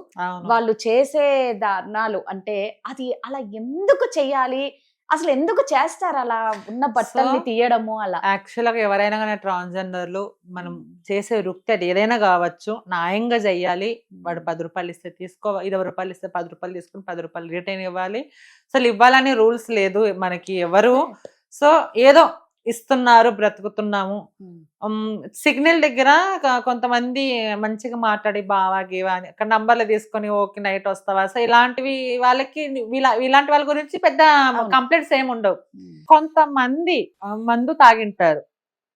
వాళ్ళు చేసే దారుణాలు. అంటే అది అలా ఎందుకు చెయ్యాలి, అసలు ఎందుకు చేస్తారు అలా ఉన్న బట్టల్ని తీయడము అలా? యాక్చువల్ గా ఎవరైనా కానీ ట్రాన్స్జెండర్లు మనం చేసే వృత్తి అది ఏదైనా కావచ్చు, న్యాయంగా చెయ్యాలి. వాడు 10 రూపాయలు ఇస్తే తీసుకో, 20 రూపాయలు ఇస్తే 10 రూపాయలు తీసుకుని 10 రూపాయలు రిటర్న్ ఇవ్వాలి. అసలు ఇవ్వాలని రూల్స్ లేదు మనకి ఎవరు. సో ఏదో ఇస్తున్నారు, బ్రతుకుతున్నాము. సిగ్నల్ దగ్గర కొంతమంది మంచిగా మాట్లాడి బావా గీవా అని అక్కడ నంబర్లు తీసుకొని ఓకే నైట్ వస్తావా, సో ఇలాంటివి వాళ్ళకి ఇలాంటి వాళ్ళ గురించి పెద్ద కంప్లైంట్స్ ఏమి ఉండవు. కొంతమంది మందు తాగింటారు,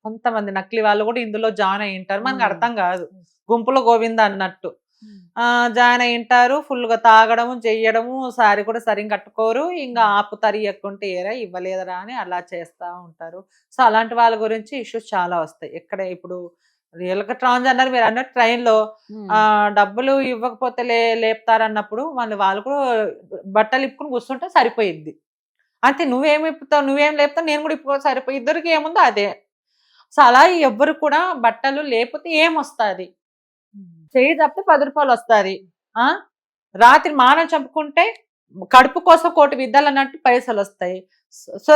కొంతమంది నకిలీ వాళ్ళు కూడా ఇందులో జాయిన్ అయి ఉంటారు. మనకు అర్థం కాదు, గుంపులో గోవింద అన్నట్టు జాయిన్ అయి ఉంటారు. ఫుల్ గా తాగడము చెయ్యడము, సారీ కూడా సరిగ్గా కట్టుకోరు, ఇంకా ఆపుతారు, ఇవ్వకుంటే ఏరా ఇవ్వలేదరా అని అలా చేస్తా ఉంటారు. సో అలాంటి వాళ్ళ గురించి ఇష్యూస్ చాలా వస్తాయి. ఎక్కడ ఇప్పుడు రియల్ గా ట్రాన్స్జెండర్ మీరు అన్నట్టు ట్రైన్ లో డబ్బులు ఇవ్వకపోతే లేపుతారన్నప్పుడు వాళ్ళు కూడా బట్టలు ఇప్పుకుని కూర్చుంటే సరిపోయిద్ది. అంతే, నువ్వేం ఇప్పుతావు, నువ్వేం లేపుతావు, నేను కూడా ఇప్పుకో, సరిపోయి ఇద్దరికి ఏముందో అదే. సో అలా ఎవ్వరు కూడా బట్టలు లేకపోతే ఏమొస్తుంది, చేయి తప్పితే 10 రూపాయలు వస్తుంది. రాత్రి మానం చంపుకుంటే కడుపు కోసం 1 విద్యలు అన్నట్టు పైసలు వస్తాయి. సో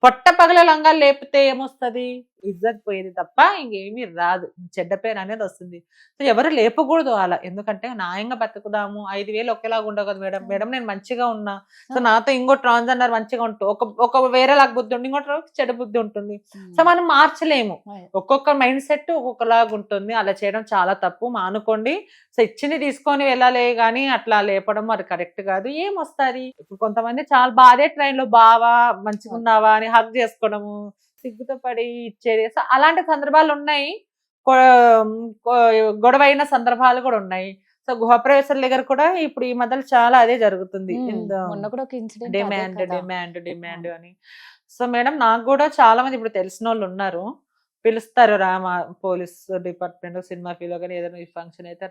పొట్ట పగల లంగాలు లేపితే ఏమొస్తుంది, ఇజ్జత్ పోయేది తప్ప ఇంకేమీ రాదు, చెడ్డ పేరు అనేది వస్తుంది. సో ఎవరు లేపకూడదు అలా, ఎందుకంటే న్యాయంగా బతుకుదాము. 5,000 ఒకేలాగా ఉండకూడదు మేడం. మేడం నేను మంచిగా ఉన్నా, సో నాతో ఇంకో ట్రాన్స్జెండర్ మంచిగా ఉంటుంది, ఒక వేరేలాగా బుద్ధి ఉంటుంది, ఇంకోటి చెడు బుద్ధి ఉంటుంది. సో మనం మార్చలేము, ఒక్కొక్క మైండ్ సెట్ ఒక్కొక్కలాగా ఉంటుంది. అలా చేయడం చాలా తప్పు, మానుకోండి. సో ఇచ్చింది తీసుకొని వెళ్ళాలి కానీ అట్లా లేపడం అది కరెక్ట్ కాదు. ఏమొస్తుంది, ఇప్పుడు కొంతమంది చాలా బాధే ట్రైన్ లో బావా మంచిగా ఉన్నావా అని హగ్ చేసుకోవడము, సిగ్గుతో పడి ఇచ్చేది. సో అలాంటి సందర్భాలు ఉన్నాయి, గొడవ అయిన సందర్భాలు కూడా ఉన్నాయి. సో గృహప్రవేశాల దగ్గర కూడా ఇప్పుడు ఈ మధ్యలో చాలా అదే జరుగుతుంది, డిమాండ్ డిమాండ్ డిమాండ్ అని. సో మేడం నాకు కూడా చాలా మంది ఇప్పుడు తెలిసిన వాళ్ళు ఉన్నారు, పిలుస్తారు పోలీస్ డిపార్ట్మెంట్ సినిమా ఫీలో కానీ ఏదైనా ఫంక్షన్ అయితే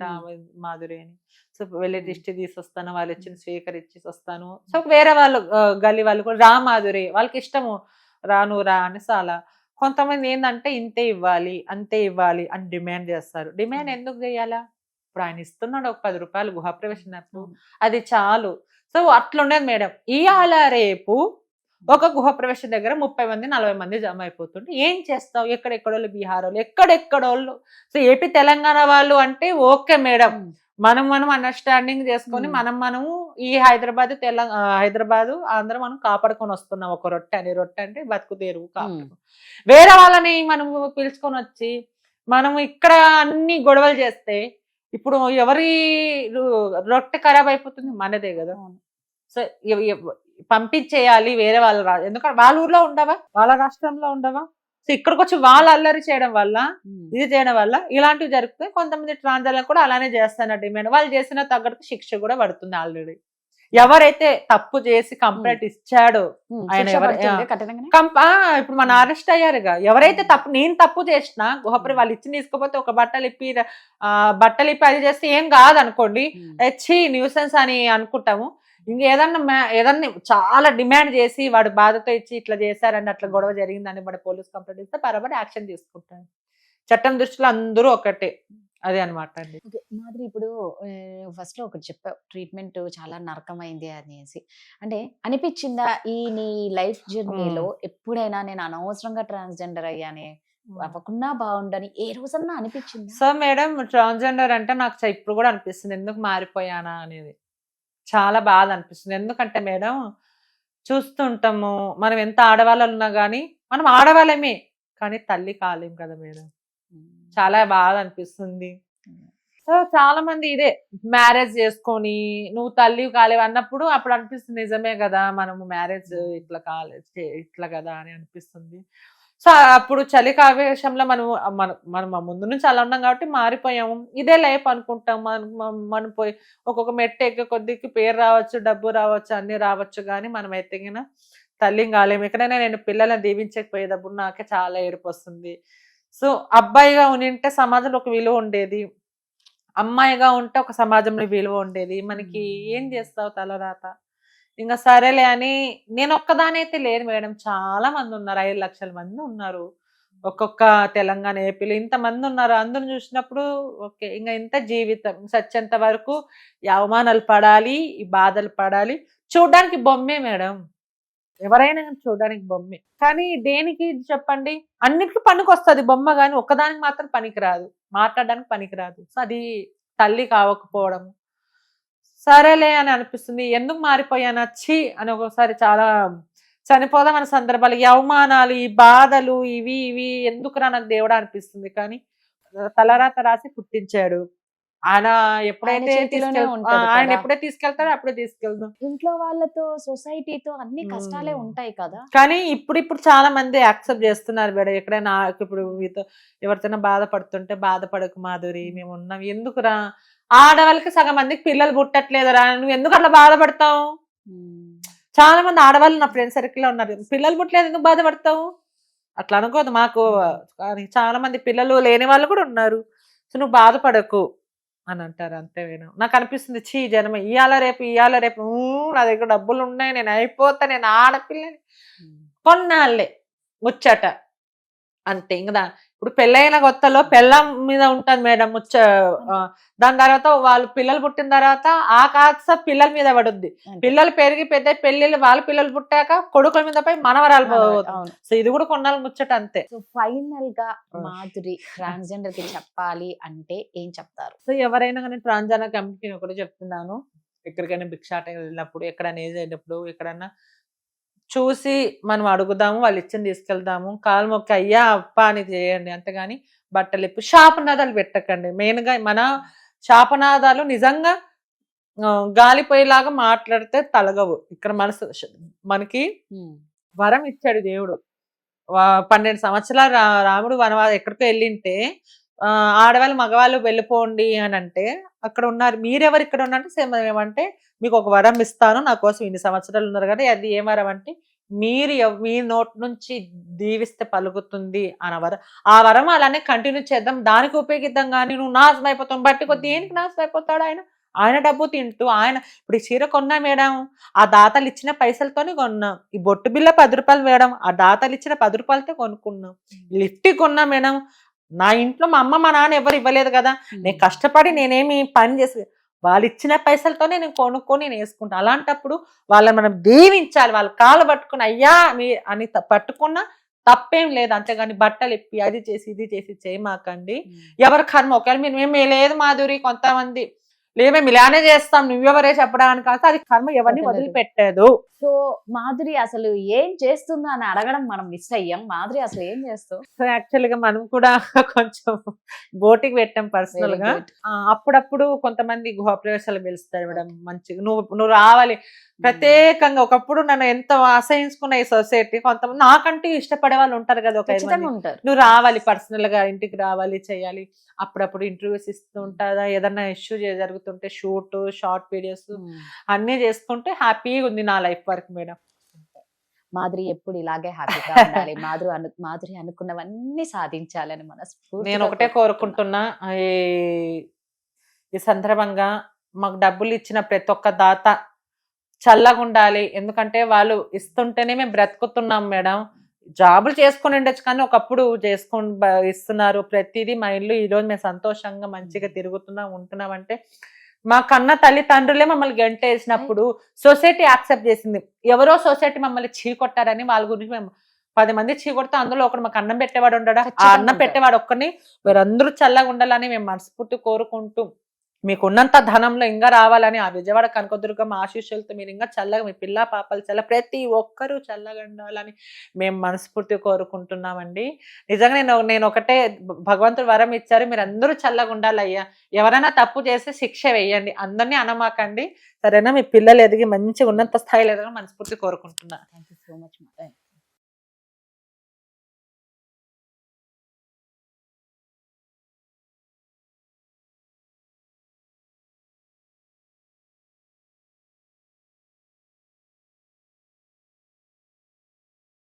మాధురి అని. సో వెళ్ళి దిష్టి తీసొస్తాను, వాళ్ళు ఇచ్చిన స్వీకరించి వస్తాను. సో వేరే వాళ్ళు గల్లీ వాళ్ళు కూడా మాధురి వాళ్ళకి ఇష్టము, నువ్వు రా అని. సో అలా కొంతమంది ఏంటంటే ఇంతే ఇవ్వాలి అంతే ఇవ్వాలి అని డిమాండ్ చేస్తారు. డిమాండ్ ఎందుకు చేయాలా, ఇప్పుడు ఆయన ఇస్తున్నాడు ఒక 10 రూపాయలు గృహప్రవేశం, అది చాలు. సో అట్లుండేది మేడం. ఇవాళ రేపు ఒక గృహప్రవేశం దగ్గర 30 మంది 40 మంది జమ అయిపోతుంటే ఏం చేస్తావు, ఎక్కడెక్కడోళ్ళు, బీహార్ వాళ్ళు, ఎక్కడెక్కడోళ్ళు. సో ఏపీ తెలంగాణ వాళ్ళు అంటే ఓకే మేడం, మనం అండర్స్టాండింగ్ చేసుకొని మనము ఈ హైదరాబాద్ ఆంధ్ర మనం కాపాడుకొని వస్తున్నాం. ఒక రొట్టె అంటే బతుకు తెరువు కాపాడు. వేరే వాళ్ళని మనం పిలుచుకొని వచ్చి మనం ఇక్కడ అన్ని గొడవలు చేస్తే ఇప్పుడు ఎవరి రొట్టె ఖరాబ్ అయిపోతుంది, మనదే కదా. సో పంపించేయాలి వేరే వాళ్ళ ఎందుకంటే వాళ్ళ ఊర్లో ఉండవా, వాళ్ళ రాష్ట్రంలో ఉండవా. సో ఇక్కడికి వచ్చి వాళ్ళు అల్లరి చేయడం వల్ల, ఇది చేయడం వల్ల ఇలాంటివి జరుగుతాయి. కొంతమంది ట్రాన్స్జెండర్ కూడా అలానే చేస్తున్నారు డిమాండ్. వాళ్ళు చేసిన తగ్గట్టు శిక్ష కూడా పడుతుంది ఆల్రెడీ. ఎవరైతే తప్పు చేసి కంప్లైంట్ ఇచ్చాడో ఆయన ఇప్పుడు మన అరెస్ట్ అయ్యారుగా, ఎవరైతే నేను తప్పు చేసినా వాళ్ళు ఇచ్చి తీసుకోపోతే ఒక బట్టలు ఇప్పి అది చేస్తే ఏం కాదనుకోండి, న్యూసెన్స్ అని అనుకుంటాము. ఇంకేదన్నా చాలా డిమాండ్ చేసి వాడు బాధతో ఇచ్చి ఇట్లా చేశారని అట్లా గొడవ జరిగిందని వాడు పోలీస్ కంప్లైంట్ ఇస్తే బరాబర్ యాక్షన్ తీసుకుంటాడు. చట్టం దృష్టిలో అందరూ ఒకటే, అదే అనమాట అండి. మాదిరి ఇప్పుడు ఫస్ట్ లో ఒకటి చెప్పావు, ట్రీట్మెంట్ చాలా నరకమైంది అనేసి. అంటే అనిపించిందా నీ లైఫ్ జర్నీలో ఎప్పుడైనా నేను అనవసరంగా ట్రాన్స్జెండర్ అయ్యానే, అవ్వకుండా బాగుండని ఏ రోజన్నా అనిపించింది? సో మేడం ట్రాన్స్జెండర్ అంటే నాకు ఇప్పుడు కూడా అనిపిస్తుంది, ఎందుకు మారిపోయానా అనేది చాలా బాధ అనిపిస్తుంది. ఎందుకంటే మేడం చూస్తుంటాము, మనం ఎంత ఆడవాళ్ళు ఉన్నా కానీ మనం ఆడవాళ్ళమే, కానీ తల్లి కాలేం కదా మేడం. చాలా బాధ అనిపిస్తుంది. సో చాలా మంది ఇదే మ్యారేజ్ చేసుకొని నువ్వు తల్లి కాలేవు అన్నప్పుడు అప్పుడు అనిపిస్తుంది నిజమే కదా, మనము మ్యారేజ్ ఇట్లా కదా అని అనిపిస్తుంది. సో అప్పుడు చలికి ఆవేశంలో మనం ముందు నుంచి అలా ఉన్నాం కాబట్టి మారిపోయాము. ఇదే లైఫ్ అనుకుంటాం. మనం పోయి ఒక్కొక్క మెట్టు ఎక్కే కొద్దికి పేరు రావచ్చు, డబ్బు రావచ్చు, అన్ని రావచ్చు, కానీ మనం ఎత్తిగిన తల్లిని కాలేము. ఎక్కడైనా నేను పిల్లల్ని దీవించకపోయేటప్పుడు నాకే చాలా ఏడుపు వస్తుంది. సో అబ్బాయిగా ఉంటే సమాజంలో ఒక విలువ ఉండేది, అమ్మాయిగా ఉంటే ఒక సమాజంలో విలువ ఉండేది. మనకి ఏం చేస్తావు తలరాత. ఇంకా సరేలే అని నేను ఒక్కదానైతే లేరు మేడం, చాలా మంది ఉన్నారు, 5 లక్షల మంది ఉన్నారు ఒక్కొక్క తెలంగాణ ఏపీలో, ఇంతమంది ఉన్నారు. అందరూ చూసినప్పుడు ఓకే, ఇంకా ఇంత జీవితం సచ్చేంత వరకు ఈ అవమానాలు పడాలి, ఈ బాధలు పడాలి. చూడడానికి బొమ్మే మేడం, ఎవరైనా కానీ చూడడానికి బొమ్మే, కానీ దేనికి చెప్పండి, అన్నిటికీ పనికి వస్తుంది బొమ్మ, కానీ ఒక్కదానికి మాత్రం పనికిరాదు, మాట్లాడడానికి పనికిరాదు. సో అది తల్లి కావకపోవడం. సరేలే అని అనిపిస్తుంది. ఎందుకు మారిపోయాను ఛీ అని ఒక్కొక్కసారి చాలా చనిపోదాం అనే సందర్భాలు, ఈ అవమానాలు, ఈ బాధలు, ఇవి ఎందుకురా నాకు దేవుడా అనిపిస్తుంది. కానీ తలరాత రాసి పుట్టించాడు ఆయన. ఎప్పుడైతే ఆయన ఎప్పుడే తీసుకెళ్తారో అప్పుడే తీసుకెళ్తాం. ఇంట్లో వాళ్ళతో, సొసైటీతో అన్ని కష్టాలే ఉంటాయి కదా. కానీ ఇప్పుడు చాలా మంది యాక్సెప్ట్ చేస్తున్నారు మేడం. ఎక్కడైనా ఇప్పుడు మీతో ఎవరితోనైనా బాధపడుతుంటే, బాధపడకు మాధురి, మేము ఉన్నాం, ఎందుకురా, ఆడవాళ్ళకి సగం మందికి పిల్లలు పుట్టట్లేదురా, నువ్వు ఎందుకు అట్లా బాధపడతావు. చాలా మంది ఆడవాళ్ళు నా ఫ్రెండ్ సర్కిల్ లో ఉన్నారు, పిల్లలు పుట్టలేదు ఎందుకు బాధపడతావు, అట్లా అనుకోదు మాకు. కానీ చాలా మంది పిల్లలు లేని వాళ్ళు కూడా ఉన్నారు. సో నువ్వు బాధపడకు అని అంటారు. అంతే మేడం, నాకు అనిపిస్తుంది ఛీ జన్మ, ఇవాళ రేపు నా దగ్గర డబ్బులు ఉన్నాయి, నేను అయిపోతా, నేను ఆడపిల్లని, కొన్నాళ్ళే ముచ్చట అంతే. ఇంకా ఇప్పుడు పెళ్ళైన కొత్తలో పెళ్ళం మీద ఉంటుంది మేడం ముచ్చ, దాని తర్వాత వాళ్ళు పిల్లలు పుట్టిన తర్వాత ఆ కాస్త పిల్లల మీద పడుద్ది. పిల్లలు పెరిగి పెద్ద పెళ్ళిళ్ళు, వాళ్ళ పిల్లలు పుట్టాక కొడుకుల మీద పై మనవరాలు పోతుంది. సో ఇది కూడా కొన్నాళ్ళు ముచ్చట అంతే. సో ఫైనల్ గా మాధురి ట్రాన్స్జెండర్ కి చెప్పాలి అంటే ఏం చెప్తారు? సో ఎవరైనా కానీ ట్రాన్స్జెండర్ కమిటీని ఒకటి చెప్తున్నాను, ఎక్కడికైనా భిక్షాటం వెళ్ళినప్పుడు, ఎక్కడైనా ఏజ్ అయినప్పుడు, ఎక్కడన్నా చూసి మనం అడుగుదాము, వాళ్ళు ఇచ్చింది తీసుకెళ్దాము, కాలు మొక్క అయ్యా అప్ప అని చేయండి. అంతేగాని బట్టలు ఇప్పు శాపనాదాలు పెట్టకండి. మెయిన్ గా మన శాపనాదాలు నిజంగా గాలిపోయేలాగా మాట్లాడితే తలగవు. ఇక్కడ మనకి వరం ఇచ్చాడు దేవుడు. 12 సంవత్సరాలు రాముడు వనవాసం ఎక్కడికో వెళ్ళింటే, ఆడవాళ్ళు మగవాళ్ళు వెళ్ళిపోండి అని అంటే, అక్కడ ఉన్నారు, మీరెవరు ఇక్కడ ఉన్నారంటే సేమ్ ఏమంటే, మీకు ఒక వరం ఇస్తాను, నా కోసం ఇన్ని సంవత్సరాలు ఉన్నారు కదా, అది ఏ వరం అంటే, మీరు మీ నోటి నుంచి దీవిస్తే పలుకుతుంది అన్న వరం. ఆ వరం అలానే కంటిన్యూ చేద్దాం, దానికి ఉపయోగిద్దాం. కానీ నువ్వు నాశనం అయిపోతావు బట్టి దేనికి నాశనం అయిపోతాడు ఆయన డబ్బు తింటూ. ఆయన ఇప్పుడు ఈ చీర కొన్నా మేడం, ఆ దాతలు ఇచ్చిన పైసలతోనే కొన్నాం. ఈ బొట్టు బిల్ల 10 రూపాయలు మేడం, ఆ దాతలు ఇచ్చిన 10 రూపాయలతో కొనుక్కున్నాం. లిఫ్ట్ కొన్నా మేడం, నా ఇంట్లో మా అమ్మ మా నాన్న ఎవరు ఇవ్వలేదు కదా, నేను కష్టపడి నేనేమి పని చేసి వాళ్ళు ఇచ్చిన పైసలతోనే నేను కొనుక్కొని నేను వేసుకుంటాను. అలాంటప్పుడు వాళ్ళని మనం దీవించాలి, వాళ్ళ కాళ్ళు పట్టుకుని అయ్యా మీ అని పట్టుకున్నా తప్పేం లేదు. అంతేగాని బట్టలు ఇప్పి అది చేసి ఇది చేసి చేయమాకండి. ఎవరి కర్మ. ఒకవేళ మేము లేదు మాధురి, కొంతమంది మేము ఇలానే చేస్తాం, నువ్వెవరే చెప్పడానికి కాదు, అది కర్మ ఎవరిని వదిలిపెట్టదు. సో మాధురి అసలు ఏం చేస్తుందో అని అడగడం మనం మిస్ అయ్యాం. మాధురి అసలు ఏం చేస్తావు? సో యాక్చువల్ గా మనం కూడా కొంచెం బోటికి పెట్టాం పర్సనల్ గా. అప్పుడప్పుడు కొంతమంది గృహప్రవేశాలు పిలుస్తారు మేడం, మంచిగా నువ్వు రావాలి ప్రత్యేకంగా. ఒకప్పుడు నన్ను ఎంత ఆశ్రయించుకున్న ఈ సొసైటీ, కొంతమంది నాకంటూ ఇష్టపడే వాళ్ళు ఉంటారు కదా, ఒక నువ్వు రావాలి, పర్సనల్ గా ఇంటికి రావాలి, చేయాలి. అప్పుడప్పుడు ఇంటర్వ్యూస్ ఇస్తూ ఉంటారా, ఏదన్నా ఇష్యూ జరుగుతుంటే షూట్, షార్ట్ వీడియోస్ అన్ని చేసుకుంటే హ్యాపీగా ఉంది నా లైఫ్ వరకు మేడం. మాధురి ఎప్పుడు ఇలాగే హ్యాపీగా ఉండాలి, మాధురి అనుకున్నవన్నీ సాధించాలని నేను ఒకటే కోరుకుంటున్నా. ఈ సందర్భంగా మాకు డబ్బులు ఇచ్చిన ప్రతి ఒక్క దాత చల్లగా ఉండాలి. ఎందుకంటే వాళ్ళు ఇస్తుంటేనే మేము బ్రతుకుతున్నాం మేడం. జాబులు చేసుకుని ఉండొచ్చు కానీ ఒకప్పుడు ఇస్తున్నారు ప్రతిదీ. మా ఇల్లు ఈరోజు మేము సంతోషంగా మంచిగా తిరుగుతున్నాం, ఉంటున్నాం అంటే మా కన్న తల్లిదండ్రులే మమ్మల్ని గంటేసినప్పుడు సొసైటీ యాక్సెప్ట్ చేసింది. ఎవరో సొసైటీ మమ్మల్ని చీకొట్టారని వాళ్ళ గురించి మేము 10 మంది చీకొడితే అందులో ఒకడు మాకు అన్నం పెట్టేవాడు ఉండడా, ఆ అన్నం పెట్టేవాడు ఒక్కరిని మీరందరూ చల్లగా ఉండాలని మేము మనస్ఫూర్తి కోరుకుంటూ, మీకు ఉన్నంత ధనంలో ఇంకా రావాలని, ఆ విజయవాడ కనకదుర్గమ్మ ఆశీస్సులతో మీరు ఇంకా చల్లగా, మీ పిల్ల పాపలు చల్ల, ప్రతి ఒక్కరూ చల్లగా ఉండాలని మేము మనస్ఫూర్తి కోరుకుంటున్నామండి. నిజంగా నేను ఒకటే, భగవంతుడు వరం ఇచ్చారు, మీరు అందరూ చల్లగా ఉండాలి అయ్యా. ఎవరైనా తప్పు చేస్తే శిక్ష వేయండి, అందరినీ అనమాకండి, సరేనా? మీ పిల్లలు ఎదిగి మంచిగా ఉన్నంత స్థాయిలో ఎదగని మనస్ఫూర్తి కోరుకుంటున్నా. Thank you so much.